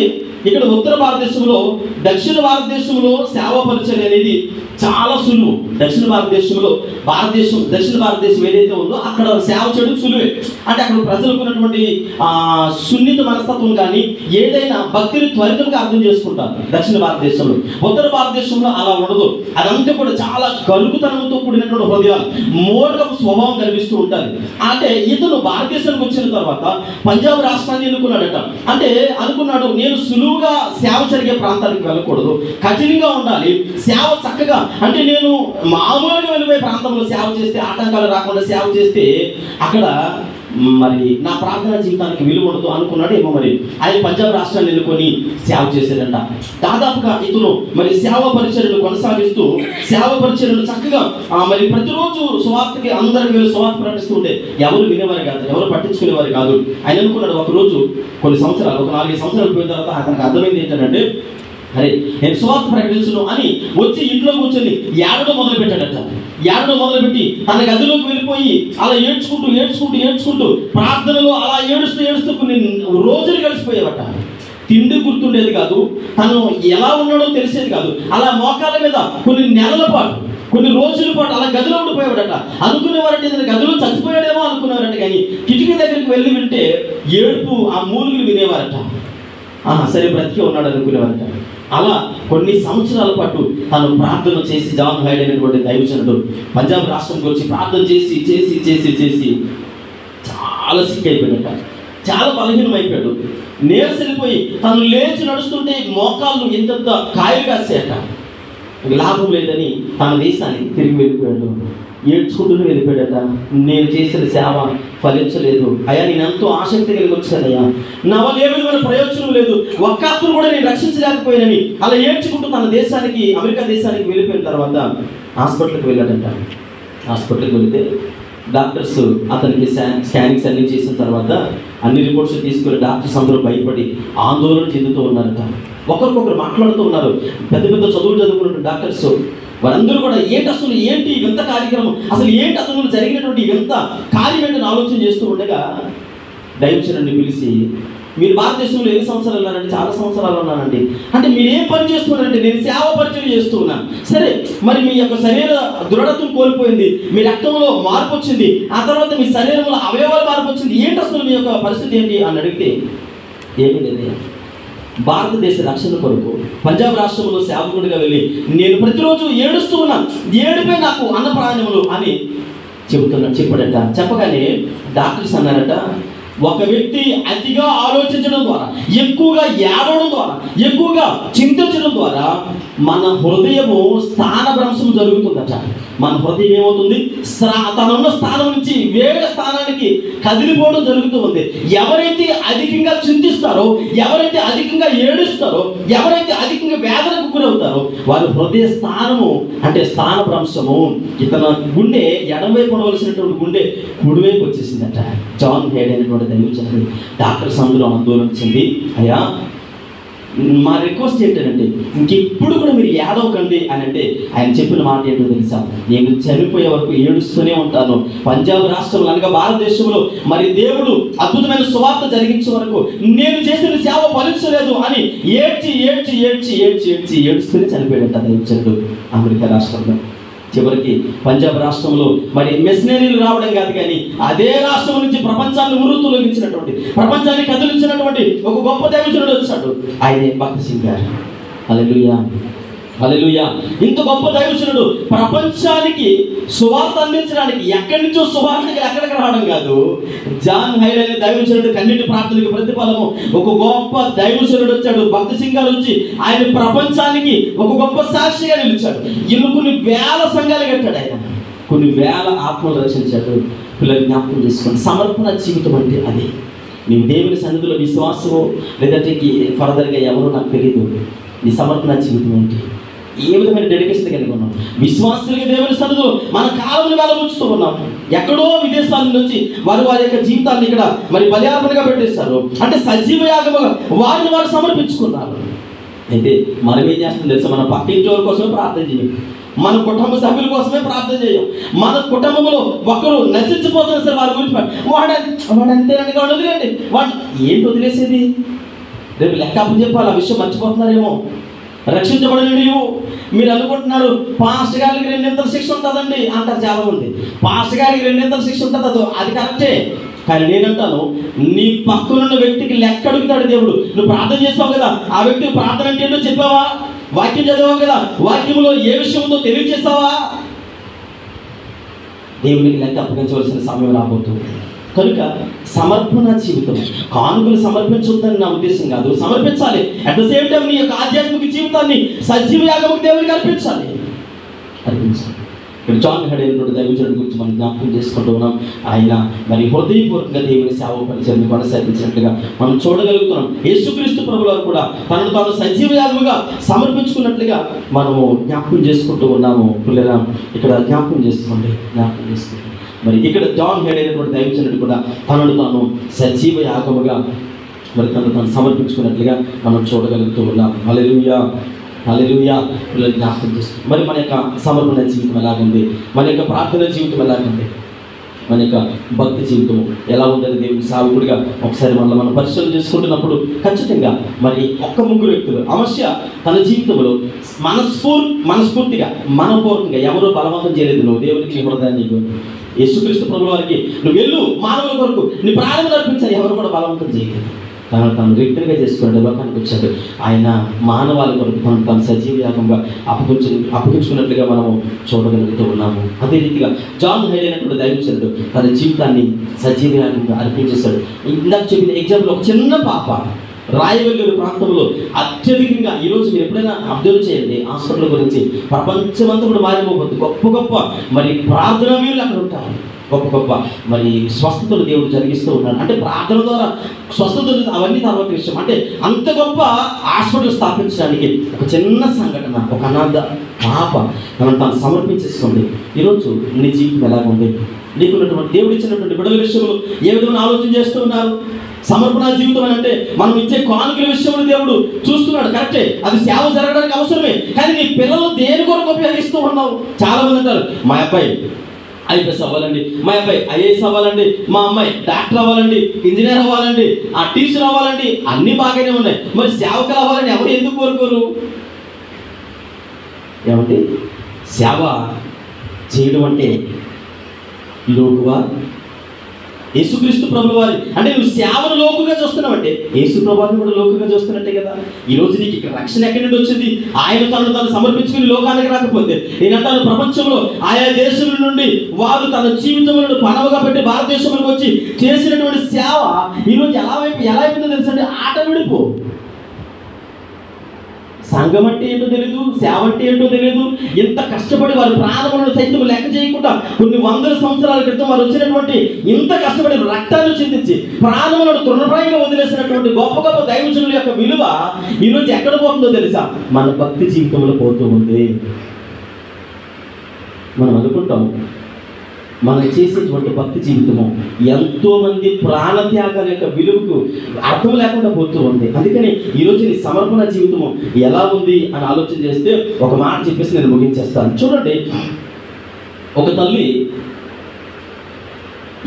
ఇక్కడ ఉత్తర భారతదేశంలో, దక్షిణ భారతదేశంలో సేవ పరిచయం అనేది చాలా సులువు. దక్షిణ భారతదేశం ఏదైతే ఉందో అక్కడ సేవ చేయడం సులువే. అంటే అక్కడ ప్రజలకు ఉన్నటువంటి సున్నిత మనస్తత్వం కానీ ఏదైనా భక్తిని త్వరితంగా అర్థం చేసుకుంటారు దక్షిణ భారతదేశంలో. ఉత్తర భారతదేశంలో అలా ఉండదు. అదంతా కూడా చాలా గరుకుతనంతో కూడినటువంటి హృదయాలు, మూర్ఖపు స్వభావం కనిపిస్తూ ఉంటుంది. అంటే ఇతను భారతదేశానికి వచ్చిన తర్వాత పంజాబ్ రాష్ట్రాన్ని ఎన్నుకున్నాడట. అంటే అనుకున్నాడు, నేను సులువుగా సేవ జరిగే ప్రాంతానికి వెళ్ళకూడదు, కఠినంగా ఉండాలి, సేవ చక్కగా, అంటే నేను మామూలుగా వెళ్ళిపోయే ప్రాంతంలో సేవ చేస్తే, ఆటంకాలు రాకుండా సేవ చేస్తే అక్కడ మరి నా ప్రార్థనా జీవితానికి విలువ ఉండదు అనుకున్నాడు ఏమో. మరి ఆయన పంజాబ్ రాష్ట్రాన్ని ఎన్నుకొని సేవ చేసేదంట. దాదాపుగా ఇతను మరి సేవ పరిచర్యను కొనసాగిస్తూ సేవ పరిచర్యను చక్కగా మరి ప్రతిరోజు సువార్తకి అందరికి వెళ్ళి సువార్త ప్రకటిస్తూ ఉంటే ఎవరు వినేవారు కాదు, ఎవరు పట్టించుకునేవారు కాదు. ఆయన అనుకున్నాడు, ఒకరోజు ఒక 4-5 సంవత్సరాలు పోయిన తర్వాత అతనికి అర్థమైంది ఏంటంటే, అరే నేను సువార్త ప్రకటించను అని వచ్చి ఇంట్లో కూర్చొని ఏడడం మొదలుపెట్టి తన గదిలోకి వెళ్ళిపోయి అలా ఏడ్చుకుంటూ ప్రార్థనలో అలా ఏడుస్తూ కొన్ని రోజులు గడిచిపోయేవట. తిండి గుర్తుండేది కాదు, తను ఎలా ఉన్నాడో తెలిసేది కాదు. అలా మోకాళ్ళ మీద కొన్ని నెలల పాటు, కొన్ని రోజుల పాటు అలా గదిలో ఉండిపోయాడట. అనుకునేవారంటే ఇతను గదిలో చచ్చిపోయాడేమో అనుకునేవారట, కానీ కిటికీ దగ్గరికి వెళ్ళి వింటే ఏడుపు ఆ మూలుగులు వినేవారట. సరే బ్రతికే ఉన్నాడు అనుకునేవారట. అలా కొన్ని సంవత్సరాల పాటు తను ప్రార్థన చేసి, జాన్ హైడే అనేటువంటి దైవజనుడు పంజాబ్ రాష్ట్రంకి వచ్చి ప్రార్థన చేసి చాలా సిక్ అయిపోయాడట. చాలా బలహీనమైపోయాడు. నీరసరిపోయి తను లేచి నడుస్తుంటే మోకాళ్ళు ఇంత కాయలు కాసాయట. లాభం లేదని తన దేశానికి తిరిగి వెళ్ళిపోయాడు. ఏడ్చుకుంటూనే వెళ్ళిపోయాడట. నేను చేసిన సేవ ఫలించలేదు అయ్యా, నేను ఎంతో ఆసక్తి కలిగి వచ్చానయ్యా, నా వల్ల ఏ విధమైన ప్రయోజనం లేదు, ఒక్క ఆత్మను కూడా నేను రక్షించలేకపోయానని అలా ఏడ్చుకుంటూ తన దేశానికి, అమెరికా దేశానికి వెళ్ళిపోయిన తర్వాత హాస్పిటల్కి వెళ్ళాడట. హాస్పిటల్కి వెళితే డాక్టర్స్ అతనికి స్కానింగ్స్ అన్నీ చేసిన తర్వాత అన్ని రిపోర్ట్స్ తీసుకుని డాక్టర్స్ అందరూ భయపడి ఆందోళన చెందుతూ ఉన్నారట. ఒకరికొకరు మాట్లాడుతూ ఉన్నారు. పెద్ద చదువులు చదువుకున్న డాక్టర్స్ వారందరూ కూడా ఏంటి వింత కార్యక్రమం, అసలు ఏంటి అతను జరిగినటువంటి వింత కార్యం ఏంటని ఆలోచన చేస్తూ ఉండగా దైవజనుడిని పిలిచి, మీరు భారతదేశంలో ఎన్ని సంవత్సరాలు ఉన్నారంటే? చాలా సంవత్సరాలు ఉన్నానండి. అంటే మీరేం పని చేస్తున్నారంటే? నేను సేవ పరిచయం చేస్తూ ఉన్నాను. సరే, మరి మీ యొక్క శరీర దృఢత్వం కోల్పోయింది, మీ రక్తంలో మార్పు వచ్చింది, ఆ తర్వాత మీ శరీరంలో అవయవాలు మార్పు వచ్చింది, ఏంటి అసలు మీ యొక్క పరిస్థితి ఏంటి అని అడిగితే, ఏమీ లేదు, భారతదేశ రక్షణ కొరకు పంజాబ్ రాష్ట్రంలో సేవకుడిగా వెళ్ళి నేను ప్రతిరోజు ఏడుస్తూ ఉన్నాను, ఏడుపై నాకు అన్నప్రాణములు అని చెప్పాడట. చెప్పగానే డాక్టర్స్ అన్నారట, ఒక వ్యక్తి అతిగా ఆలోచించడం ద్వారా, ఎక్కువగా ఏడవడం ద్వారా, ఎక్కువగా చింతించడం ద్వారా మన హృదయము స్థానభ్రంశం జరుగుతుందట. మన హృదయం ఏమవుతుంది? తనున్న స్థానం నుంచి వేరే స్థానానికి కదిలిపోవడం జరుగుతూ ఉంది. ఎవరైతే అధికంగా చింతిస్తారో, ఎవరైతే అధికంగా ఏడుస్తారో, ఎవరైతే అధికంగా వేదనకు గురవుతారో వారి హృదయ స్థానము అంటే స్థానభ్రంశము, ఇతను గుండె ఎడమవైపు ఉండవలసినటువంటి గుండె కుడివైపు వచ్చేసిందట. జాన్ హేడ్ అనేటువంటి దైవజనుడు డాక్టర్స్ అందరూ ఆందోళన చెంది, అయ్యా మా రిక్వెస్ట్ ఏంటంటే ఇంకెప్పుడు కూడా మీరు ఏడవకండి అని అంటే ఆయన చెప్పిన మాట ఏంటో తెలుసా? నేను చనిపోయే వరకు ఏడుస్తూనే ఉంటాను. పంజాబ్ రాష్ట్రంలో అనగా భారతదేశంలో మరి దేవుడు అద్భుతమైన సువార్త జరిగించే వరకు నేను చేసిన సేవ ఫలించలేదు అని ఏడ్చి ఏడ్చి ఏడ్చి ఏడ్చి ఏడ్చి ఏడుస్తూనే చనిపోయాడంట దైవజనుడు అమెరికా రాష్ట్రంలో. చివరికి పంజాబ్ రాష్ట్రంలో మరి మిషనరీలు రావడం కాదు, కానీ అదే రాష్ట్రం నుంచి ప్రపంచాన్ని ఉరుతులగించినటువంటి, ప్రపంచాన్ని కదిలించినటువంటి ఒక గొప్ప దైవజనుడు వచ్చాడు. ఆయనే భక్తి సింగ్ గారు. హల్లెలూయా, హల్లెలూయా. ఇంత గొప్ప దైవజనుడు ప్రపంచానికి సువార్త అందించడానికి ఎక్కడి నుంచో సువార్తకి ఎక్కడికి రావడం కాదు. జాన్ హైడ్ అనే దైవజనుడు కన్నిటి ప్రార్థనకి ప్రతిఫలము ఒక గొప్ప దైవజనుడు వచ్చాడు. భక్తి సింగ్ గారు వచ్చి ఆయన ప్రపంచానికి ఒక గొప్ప సాక్షిగా నిలిచాడు. ఇల్లు కొన్ని వేల సంఘాలు కట్టాడు. ఆయన కొన్ని వేల ఆత్మలు రక్షించాడు. పిల్లలు జ్ఞాపకం చేసుకోండి, సమర్పణ జీవితం అంటే అది. నీవు దేవుని సన్నిధిలో విశ్వాసము లేదంటే ఫర్దర్గా ఎవరో నాకు తెలియదు. నీ సమర్పణ జీవితం ఏంటి? ఏ విధమైన డెడికేషన్ కలిగి ఉన్నాం? విశ్వాసులకి దేవుని సన్నిధిలో మన కాలంలో వెళ్ళబుచ్చుతూ ఉన్నాం. ఎక్కడో విదేశాల నుంచి వారి యొక్క జీవితాన్ని ఇక్కడ మరి బలియార్పణగా పెట్టేస్తారు. అంటే సజీవ యాగముగా వారిని వారు సమర్పించుకున్నారు. అయితే మనం ఏం చేస్తాం తెలుసా? మన పక్కింటి వారి కోసమే ప్రార్థన చేయం, మన కుటుంబ సభ్యుల కోసమే ప్రార్థన చేయం. మన కుటుంబంలో ఒకరు నశించిపోతున్నారు సార్, వారి గురించి వాడు అంతేనండి, వాడు వదిలేండి. వాడు ఏంటి వదిలేసేది? రేపు లెక్క అప్పు చెప్పాలి, ఆ విషయం మర్చిపోతున్నారేమో. రక్షించబడిన మీరు అనుకుంటున్నారు పాస్టర్ గారికి 2 శిక్ష ఉంటుందండి అంటారు చాలామంది. పాస్టర్ గారికి 2 శిక్ష ఉంటుంది, అది కరెక్టే. కానీ నేనంటాను, నీ పక్కనున్న వ్యక్తికి లెక్క అడుగుతాడు దేవుడు. నువ్వు ప్రార్థన చేస్తావు కదా, ఆ వ్యక్తికి ప్రార్థన అంటే ఏంటో చెప్పావా? వాక్యం చదివావు కదా, వాక్యంలో ఏ విషయం ఉందో తెలియజేస్తావా? దేవునికి లెక్క అప్పగించవలసిన సమయం రాబోతుంది. కనుక సమర్పణ జీవితం, కానుకలు సమర్పించొద్దని నా ఉద్దేశం కాదు, సమర్పించాలి. అట్ ద సేమ్ టైం నీ యొక్క ఆధ్యాత్మిక జీవితాన్ని సజీవ యాగముకు దేవునికి అర్పించాలి. ఇక్కడ జాన్ హెడ్ అయినటువంటి దైవజనుడి గురించి మనం జ్ఞాపకం చేసుకుంటూ ఉన్నాం. ఆయన మరి హృదయపూర్వకంగా దేవుని సేవ పరిచయం కొనసాగించినట్లుగా మనం చూడగలుగుతున్నాం. యేసుక్రీస్తు ప్రభువు వారు కూడా తనను తాను సజీవ యాగముగా సమర్పించుకున్నట్లుగా మనము జ్ఞాపకం చేసుకుంటూ ఉన్నాము. పిల్లల ఇక్కడ జ్ఞాపకం చేసుకోండి. మరి ఇక్కడ జాన్ హెడ్ అయినటువంటి దైవజనుడు కూడా తనను తాను సజీవ యాగముగా మరి తనను తాను సమర్పించుకున్నట్లుగా మనం చూడగలుగుతూ ఉన్నాం. హల్లెలూయా, హల్లెలూయా. పిల్లలు జ్ఞాపకం చేస్తుంది. మరి మన యొక్క సమర్పణ జీవితం ఎలాగుంది? మన యొక్క ప్రార్థన జీవితం ఎలాగుంది? మన యొక్క భక్తి జీవితం ఎలా ఉందని దేవుని సేవకుడిగా ఒకసారి మనం పరిశీలన చేసుకుంటున్నప్పుడు ఖచ్చితంగా మరి ఒక్క ముగ్గురు వ్యక్తులు అవశ్య తన జీవితంలో మనస్ఫూర్తిగా మనపూర్వకంగా ఎవరో బలవంతం చేయలేదు. నువ్వు దేవునికి హృదయాన్ని యేసుక్రీస్తు ప్రభువు వారికి నువ్వు వెళ్ళు మానవుల కొరకు నీ ప్రాణం అర్పించాలి, ఎవరు కూడా బలవంతం చేయలేదు. తను రిక్టర్గా చేసుకున్నాడు, లోకానికి వచ్చాడు. ఆయన మానవాళి కొరకు తను సజీవ యాగంగా అప్పగించుకున్నట్లుగా మనము చూడగలుగుతూ ఉన్నాము. అదే రీతిగా జాన్ హైడ్ అయినటువంటి దైవజనుడు తన జీవితాన్ని సజీవ యాగంగా అర్పించేశాడు. ఇందాక చెప్పిన ఎగ్జాంపుల్, ఒక చిన్న పాప రాయవెల్లూరు ప్రాంతంలో అత్యధికంగా, ఈరోజు మీరు ఎప్పుడైనా అబ్జర్వ్ చేయండి హాస్పిటల్ గురించి, ప్రపంచమంతా కూడా మారిపోతుంది. గొప్ప గొప్ప మరి ప్రార్థన వీరులు అక్కడ ఉంటారు. గొప్ప గొప్ప మరి స్వస్థతలు దేవుడు జరిగిస్తూ ఉన్నాడు. అంటే ప్రార్థన ద్వారా స్వస్థతలు అవన్నీ తర్వాత విషయం. అంటే అంత గొప్ప హాస్పిటల్ స్థాపించడానికి ఒక చిన్న సంఘటన, ఒక అనాథ పాప తను సమర్పించేసుకోండి. ఈరోజు నీ జీవితం ఎలాగుంది? నీకున్నటువంటి దేవుడు ఇచ్చినటువంటి బిడ్డల విషయంలో ఏ విధమైన ఆలోచన చేస్తూ ఉన్నారు? సమర్పణ జీవితం అని అంటే మనం ఇచ్చే కానుకల విషయంలో దేవుడు చూస్తున్నాడు, కరెక్టే, అది సేవ జరగడానికి అవసరమే. కానీ నీ పిల్లలు దేని కొరకు ఉపయోగిస్తూ ఉన్నావు? చాలా మంది అంటారు, మా అబ్బాయి ఐపీఎస్ అవ్వాలండి, మా అబ్బాయి ఐఏఎస్ అవ్వాలండి, మా అమ్మాయి డాక్టర్ అవ్వాలండి, ఇంజనీర్ అవ్వాలండి, ఆ టీచర్ అవ్వాలండి, అన్నీ బాగానే ఉన్నాయి. మరి సేవకులు అవ్వాలని ఎవరు ఎందుకు కోరుకోరు? ఏమంటే సేవ చేయడం అంటే లోకువా యేసుక్రీస్తు ప్రభుల వారి అంటే నువ్వు సేవను లోకుగా చూస్తున్నావంటే యేసు ప్రభువారిని కూడా లోకుగా చూస్తున్నట్టే కదా. ఈ రోజు నీకు ఇక్కడ రక్షణ ఎక్కడి నుండి వచ్చింది? ఆయన తను సమర్పించుకుని లోకానికి రాకపోతే నేనంటాను, ప్రపంచంలో ఆయా దేశముల నుండి వారు తన జీవితంలో పనవగా పెట్టి భారతదేశంలోకి వచ్చి చేసినటువంటి సేవ ఈరోజు ఎలా అయిపోయిందో తెలుసండి, ఆట విడిపో. సంఘం అంటే ఏంటో తెలియదు, సేవ అంటే ఏంటో తెలియదు. ఇంత కష్టపడి వారి ప్రాణములను సైతం లెక్క చేయకుండా కొన్ని వందల సంవత్సరాల క్రితం వారు వచ్చినటువంటి ఇంత కష్టపడి రక్తాన్ని చిందించి ప్రాణములను తృణప్రాయంగా వదిలేసినటువంటి గొప్ప గొప్ప దైవజనుల యొక్క విలువ ఈరోజు ఎక్కడ పోతుందో తెలుసా? మన భక్తి జీవితంలో పోతూ ఉంది. మనం అనుకుంటాం మనం చేసేటువంటి భక్తి జీవితము ఎంతో మంది ప్రాణత్యాగాల యొక్క విలువకు అర్థం లేకుండా పోతూ ఉంది. అందుకని ఈరోజు నీ సమర్పణ జీవితము ఎలా ఉంది అని ఆలోచన చేస్తే ఒక మాట చెప్పేసి నేను ముగించేస్తాను. చూడండి, ఒక తల్లి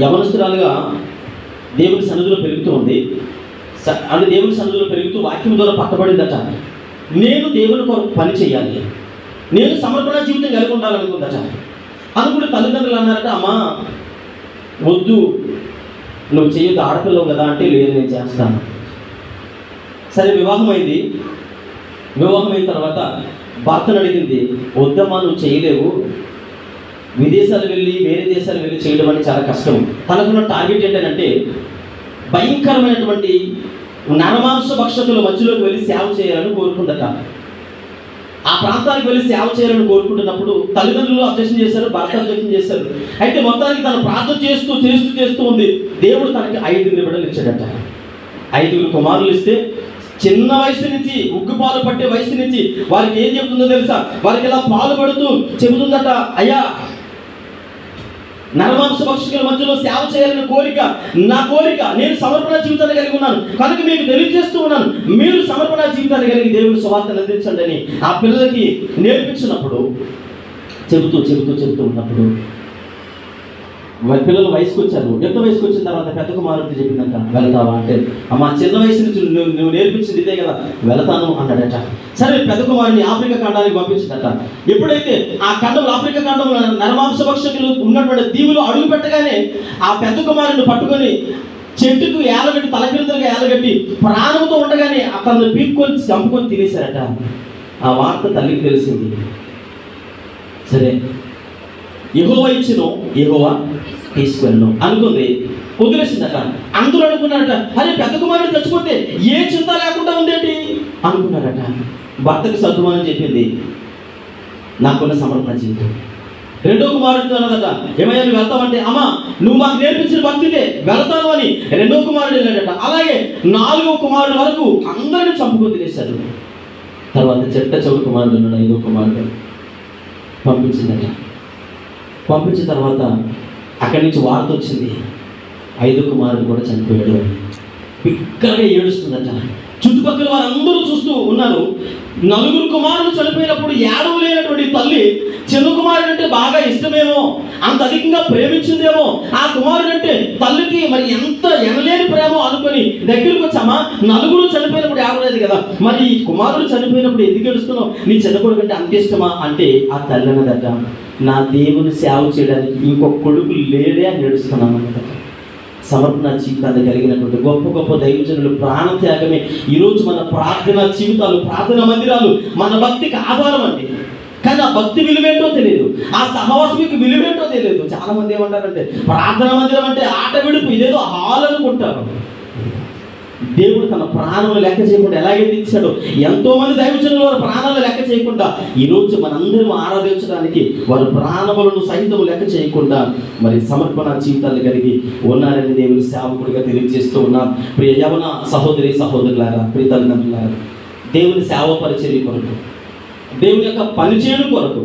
యవనస్తురాలుగా దేవుని సన్నిధిలో పెరుగుతూ ఉంది. అంటే దేవుని సన్నిధిలో పెరుగుతూ వాక్యం ద్వారా పట్టబడిందట. నేను దేవుని కొరకు పని చేయాలి, నేను సమర్పణ జీవితం కలిగి ఉండాలనుకుందట. అనుకుంటే తల్లిదండ్రులు అన్నారట, అమ్మా వద్దు, నువ్వు చేయొద్దు, ఆడపిల్లవు కదా అంటే, లేదు నేను చేస్తాను. సరే, వివాహం అయింది. వివాహం అయిన తర్వాత భర్తను అడిగింది, వద్దమ్మా నువ్వు చేయలేవు, విదేశాలు వెళ్ళి వేరే దేశాలు వెళ్ళి చేయడం అనేది చాలా కష్టం. తనకున్న టార్గెట్ ఏంటంటే భయంకరమైనటువంటి నరమాంస భక్షకుల మధ్యలోకి వెళ్ళి సేవ చేయాలని కోరుకుందట. ఆ ప్రాంతానికి వెళ్ళి సేవ చేయాలని కోరుకుంటున్నప్పుడు తల్లిదండ్రులు అబ్జెక్షన్ చేశారు, భర్త అబ్జెక్షన్ చేశారు. అయితే మొత్తానికి తను ప్రార్థన చేస్తూ ఉంది. దేవుడు తనకి 5 బిడ్డలు ఇచ్చాడట. 5 కుమారులు ఇస్తే చిన్న వయసు నుంచి ఉగ్గుపాలు పట్టే వయసు నుంచి వారికి ఏం చెబుతుందో తెలుసా? వారికి ఇలా పాలు పడుతూ చెబుతుందట, అయ్యా నరమాంస భక్షకుల మధ్యలో సేవ చేయాలని కోరిక నా కోరిక, నేను సమర్పణ జీవితాన్ని కలిగి ఉన్నాను కనుక మీకు తెలియజేస్తూ ఉన్నాను, మీరు సమర్పణ జీవితాన్ని కలిగి దేవుని సువార్తను అందించండి అని ఆ పిల్లలకి నేర్పించినప్పుడు చెబుతూ ఉన్నప్పుడు పిల్లలు వయసుకు వచ్చారు. ఎంత వయసుకు వచ్చిన తర్వాత పెద్ద కుమారుడికి చెప్పిందంట, వెళతావా అంటే, అమ్మ చిన్న వయసు నుంచి నువ్వు నేర్పించింది ఇదే కదా, వెళతాను అన్నాడట. సరే, పెద్ద కుమారుడిని ఆఫ్రికా ఖండానికి పంపించిందట. ఎప్పుడైతే ఆ ఖండంలో ఆఫ్రికా ఖండంలో నరమాంస భక్షకులు ఉన్నటువంటి దీవులు అడుగు పెట్టగానే ఆ పెద్ద కుమారుడిని పట్టుకొని చెట్టుకు ఏలగట్టి, తలకిందులుగా ఏలగట్టి ప్రాణంతో ఉండగానే అతన్ని పీక్కొని చంపుకొని తినేశారట. ఆ వార్త తల్లికి తెలిసింది. సరే, యెహోవా ఇచ్చును, యెహోవా తీసుకెళ్ళను అనుకుంది, వదిలేసిందట. అందరూ అనుకున్నారట, అరే పెద్ద కుమారుడు చచ్చిపోతే ఏ చింత లేకుండా ఉందేంటి అనుకున్నారట. భర్తకు సద్దుమానం చెప్పింది, నాకున్న సమర్పణ జీవితం. రెండో కుమారుడితో అన్నదట, ఏమయ్యా నువ్వు వెళ్తావంటే, అమ్మా నువ్వు మాకు నేర్పించిన భక్తిదే, వెళ్తాను అని రెండో కుమారుడు వెళ్ళాడట. అలాగే 4వ కుమారుడు వరకు అందరినీ చంపుకొని తినేశాడు. తర్వాత చివరి కుమారుడు ఉన్నాడు, 5వ కుమారుడు పంపించిందట. పంపించిన తర్వాత అక్కడి నుంచి వార్త వచ్చింది, 5వ కుమారుడు కూడా చనిపోయాడు. బిగ్గరగా ఏడుస్తుందట. చుట్టుపక్కల వారందరూ చూస్తూ ఉన్నారు. 4 కుమారులు చనిపోయినప్పుడు ఏడవలేనటువంటి తల్లి చిన్న కుమారుడు అంటే బాగా ఇష్టమేమో, అంత అధికంగా ప్రేమించిందేమో, ఆ కుమారుడు అంటే తల్లికి మరి ఎంత ఎనలేని ప్రేమో అనుకొని దగ్గరికి వచ్చామా, 4 చనిపోయినప్పుడు ఏడవలేదు కదా, మరి ఈ కుమారుడు చనిపోయినప్పుడు ఎందుకు ఏడుస్తున్నావు, నీ చిన్న కొడుకు అంటే అంత ఇష్టమా అంటే, ఆ తల్లి అన్నదట, నా దేవుని సేవ చేయడానికి ఇంకొక కొడుకు లేడే అని ఏడుస్తున్నాను అన్నదట. సమర్పణ జీవితాన్ని కలిగినటువంటి గొప్ప గొప్ప దైవజనులు ప్రాణత్యాగమే ఈరోజు మన ప్రార్థనా జీవితాలు, ప్రార్థనా మందిరాలు మన భక్తికి ఆధారం అండి. కానీ ఆ భక్తి విలువేంటో తెలియదు, ఆ సహవాసమికి విలువేంటో తెలియదు. చాలా మంది ఏమంటారంటే ప్రార్థనా మందిరం అంటే ఆట విడుపు, ఇదేదో హాల్ అనుకుంటారు. దేవుడు తన ప్రాణాలను లెక్క చేయకుండా ఎలాగైతే ఇచ్చాడో, ఎంతో మంది దైవజనులు వారి ప్రాణాలను లెక్క చేయకుండా ఈరోజు మనందరం ఆరాధించడానికి వారి ప్రాణములను సైతం లెక్క చేయకుండా మరి సమర్పణ జీవితాలు కలిగి ఉన్నారని దేవుని సేవకుడిగా తెలియజేస్తూ ఉన్నాం. ప్రియ యవన సహోదరి సహోదరులారా, ప్రియ తల్లిదండ్రులారా, దేవుని సేవ పరిచర్య కొరకు, దేవుని యొక్క పనిచేయడం కొరకు,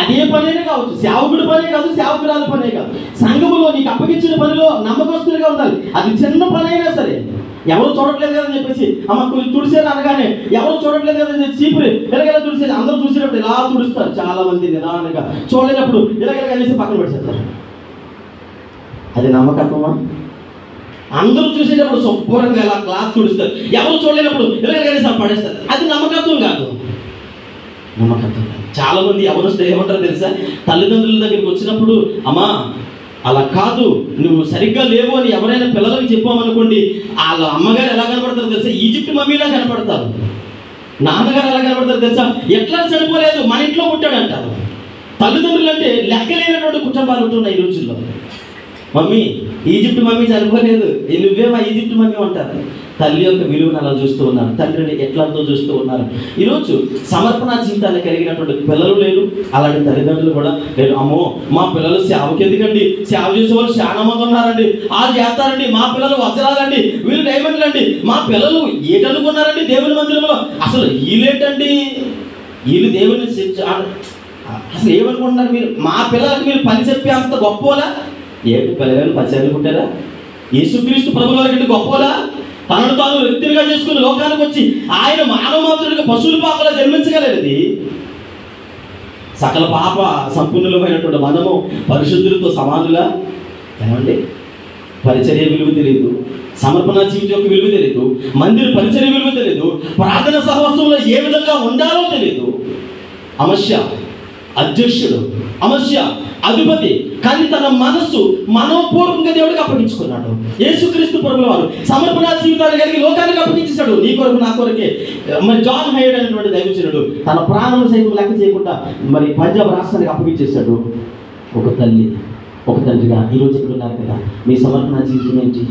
అదే పనేనే కావచ్చు, సేవకుడి పనే కాదు, సేవకురాల పనే కాదు, సంఘములో నీకు అప్పగించిన పనిలో నమ్మకస్తులుగా ఉండాలి. అది చిన్న పనైనా సరే, ఎవరు చూడట్లేదు కదని చెప్పేసి అమ్మ కొంచెం తుడిసేది అనగానే ఎవరు చూడట్లేదు కదని చీపురు ఎలాగెలా తుడిసేది, అందరూ చూసేటప్పుడు ఇలా తుడుస్తారు. చాలా మంది నిదానంగా చూడలేనప్పుడు ఇలాగెలా కలిసి పక్కన పెడతారు. అది నమ్మకత్వమా? అందరూ చూసేటప్పుడు శుభ్రంగా ఇలా క్లాత్ తుడుస్తారు, ఎవరు చూడలేనప్పుడు ఇలాగ కలిసి పడేస్తారు. అది నమ్మకత్వం కాదు, నమ్మకత్వం కాదు. చాలా మంది ఎవరు ఏమంటారో తెలుసా, తల్లిదండ్రుల దగ్గరికి వచ్చినప్పుడు, అమ్మా అలా కాదు, నువ్వు సరిగ్గా లేవు అని ఎవరైనా పిల్లలకు చెప్పామనుకోండి, వాళ్ళ అమ్మగారు ఎలా కనపడతారు తెలుసా? ఈజిప్ట్ మమ్మీలా కనపడతారు. నాన్నగారు ఎలా కనపడతారు తెలుసా? ఎట్లా చనిపోలేదు, మన ఇంట్లో పుట్టాడు అంటారు. తల్లిదండ్రులు అంటే లెక్కలేనటువంటి కుటుంబాలు ఉంటున్నాయి ఈ రోజుల్లో. మమ్మీ, ఈజిప్ట్ మమ్మీ చనిపోలేదు, నువ్వే మా ఈజిప్ట్ మమ్మీ అంటారు. తల్లి యొక్క విలువను అలా చూస్తూ ఉన్నారు, తండ్రిని ఎట్లాంతో చూస్తూ ఉన్నారు. ఈరోజు సమర్పణ జీవితాన్ని కలిగినటువంటి పిల్లలు లేరు, అలాంటి తల్లిదండ్రులు కూడా లేరు. అమ్మో, మా పిల్లలు సేవకి ఎందుకండి, సేవ చేసే వాళ్ళు చాలా మంది ఉన్నారండి, వాళ్ళు చేస్తారండి, మా పిల్లలు వజ్రాలండి, వీళ్ళు డైమండ్లు అండి, మా పిల్లలు ఏటనుకున్నారండి దేవుని మందిరంలో, అసలు వీళ్ళేంటండి, వీళ్ళు దేవుని అసలు ఏమనుకుంటున్నారు మీరు, మా పిల్లలకు మీరు పని చెప్పే అంత గొప్పలా? ఏంటి పిల్లలను పచ్చారు పుట్టారా? యేసుక్రీస్తు ప్రభువుల కంటే గొప్పలా? తనను తాను వ్యక్తిగా చేసుకుని లోకానికి వచ్చి ఆయన మానవ మాత్రుడిగా పశువుల పాపలా జన్మించగలది. సకల పాప సంపూర్ణమైనటువంటి మనము పరిశుద్ధులతో సమానులా? ఏమండి, పరిచర్య విలువ తెలియదు, సమర్పణ జీవితం యొక్క విలువ తెలియదు, మందిర పరిచర్య విలువ తెలియదు, ప్రార్థన సహవాసంలో ఏ విధంగా ఉండాలో తెలియదు. అమస్య అధ్యక్షుడు, అమస్య అధిపతి, కానీ తన మనస్సు మనోపూర్వకంగా దేవుడికి అప్పగించుకున్నాడు. యేసుక్రీస్తు ప్రభువుల వారు సమర్పణ జీవితాన్ని కలిగి లోకానికి అప్పగించాడు, నీ కొరకు నా కొరకే. మరి జాన్ హైడ్ అనేటువంటి దైవజనుడు తన ప్రాణం సైతం లెక్క చేయకుండా మరి పంజాబ్ రాష్ట్రానికి అప్పగించేశాడు. ఒక తల్లి, ఒక తండ్రిగా ఈరోజు ఇక్కడ ఉన్నారు కదా, మీ సమర్పణ జీవితం ఏంటి?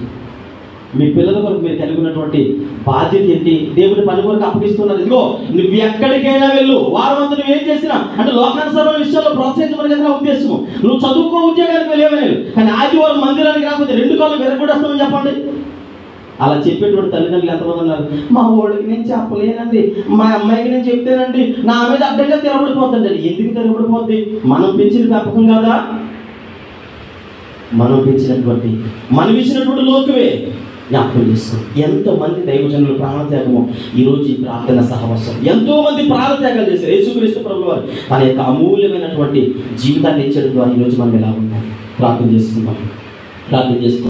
మీ పిల్లల కొరకు మీరు కలిగి ఉన్నటువంటి బాధ్యత ఏంటి? దేవుని పని కొరకు అప్పగిస్తున్నారు. ఇదిగో, నువ్వు ఎక్కడికైనా వెళ్ళు, వారమంతా నువ్వు ఏం చేసినా అంటే లోకానుసరమైన విషయాల్లో ప్రోత్సహించమని కదా నా ఉద్దేశము. నువ్వు చదువుకో, ఉద్యోగానికి వెళ్ళేవలేదు, కానీ ఆదివారం మందిరానికి రాకపోతే 2 కాళ్ళు విరగొడేస్తామని చెప్పండి. అలా చెప్పేటువంటి తల్లిదండ్రులు ఎంతమంది ఉన్నారు? మా ఓడికి నేను చెప్పలేనండి, మా అమ్మాయికి నేను చెప్తేనండి నా మీద అడ్డంగా తిరగబడిపోతుందండి. ఎందుకు తిరగబడిపోద్ది? మనం పెంచిన పెంపకం కాదా? మనం పెంచినటువంటి, మనం ఇచ్చినటువంటి లోకమే. జ్ఞాపకం చేసుకో, ఎంతోమంది దైవజనులు ప్రాణత్యాగము ఈరోజు ఈ ప్రార్థన సహవాసం, ఎంతోమంది ప్రాణత్యాగాలు చేశారు. యేసుక్రీస్తు ప్రభువు వారు తన యొక్క అమూల్యమైనటువంటి జీవితాన్ని ఇచ్చడం ద్వారా ఈరోజు మనం ఎలా ఉన్నాం? ప్రార్థన చేసుకుందాం.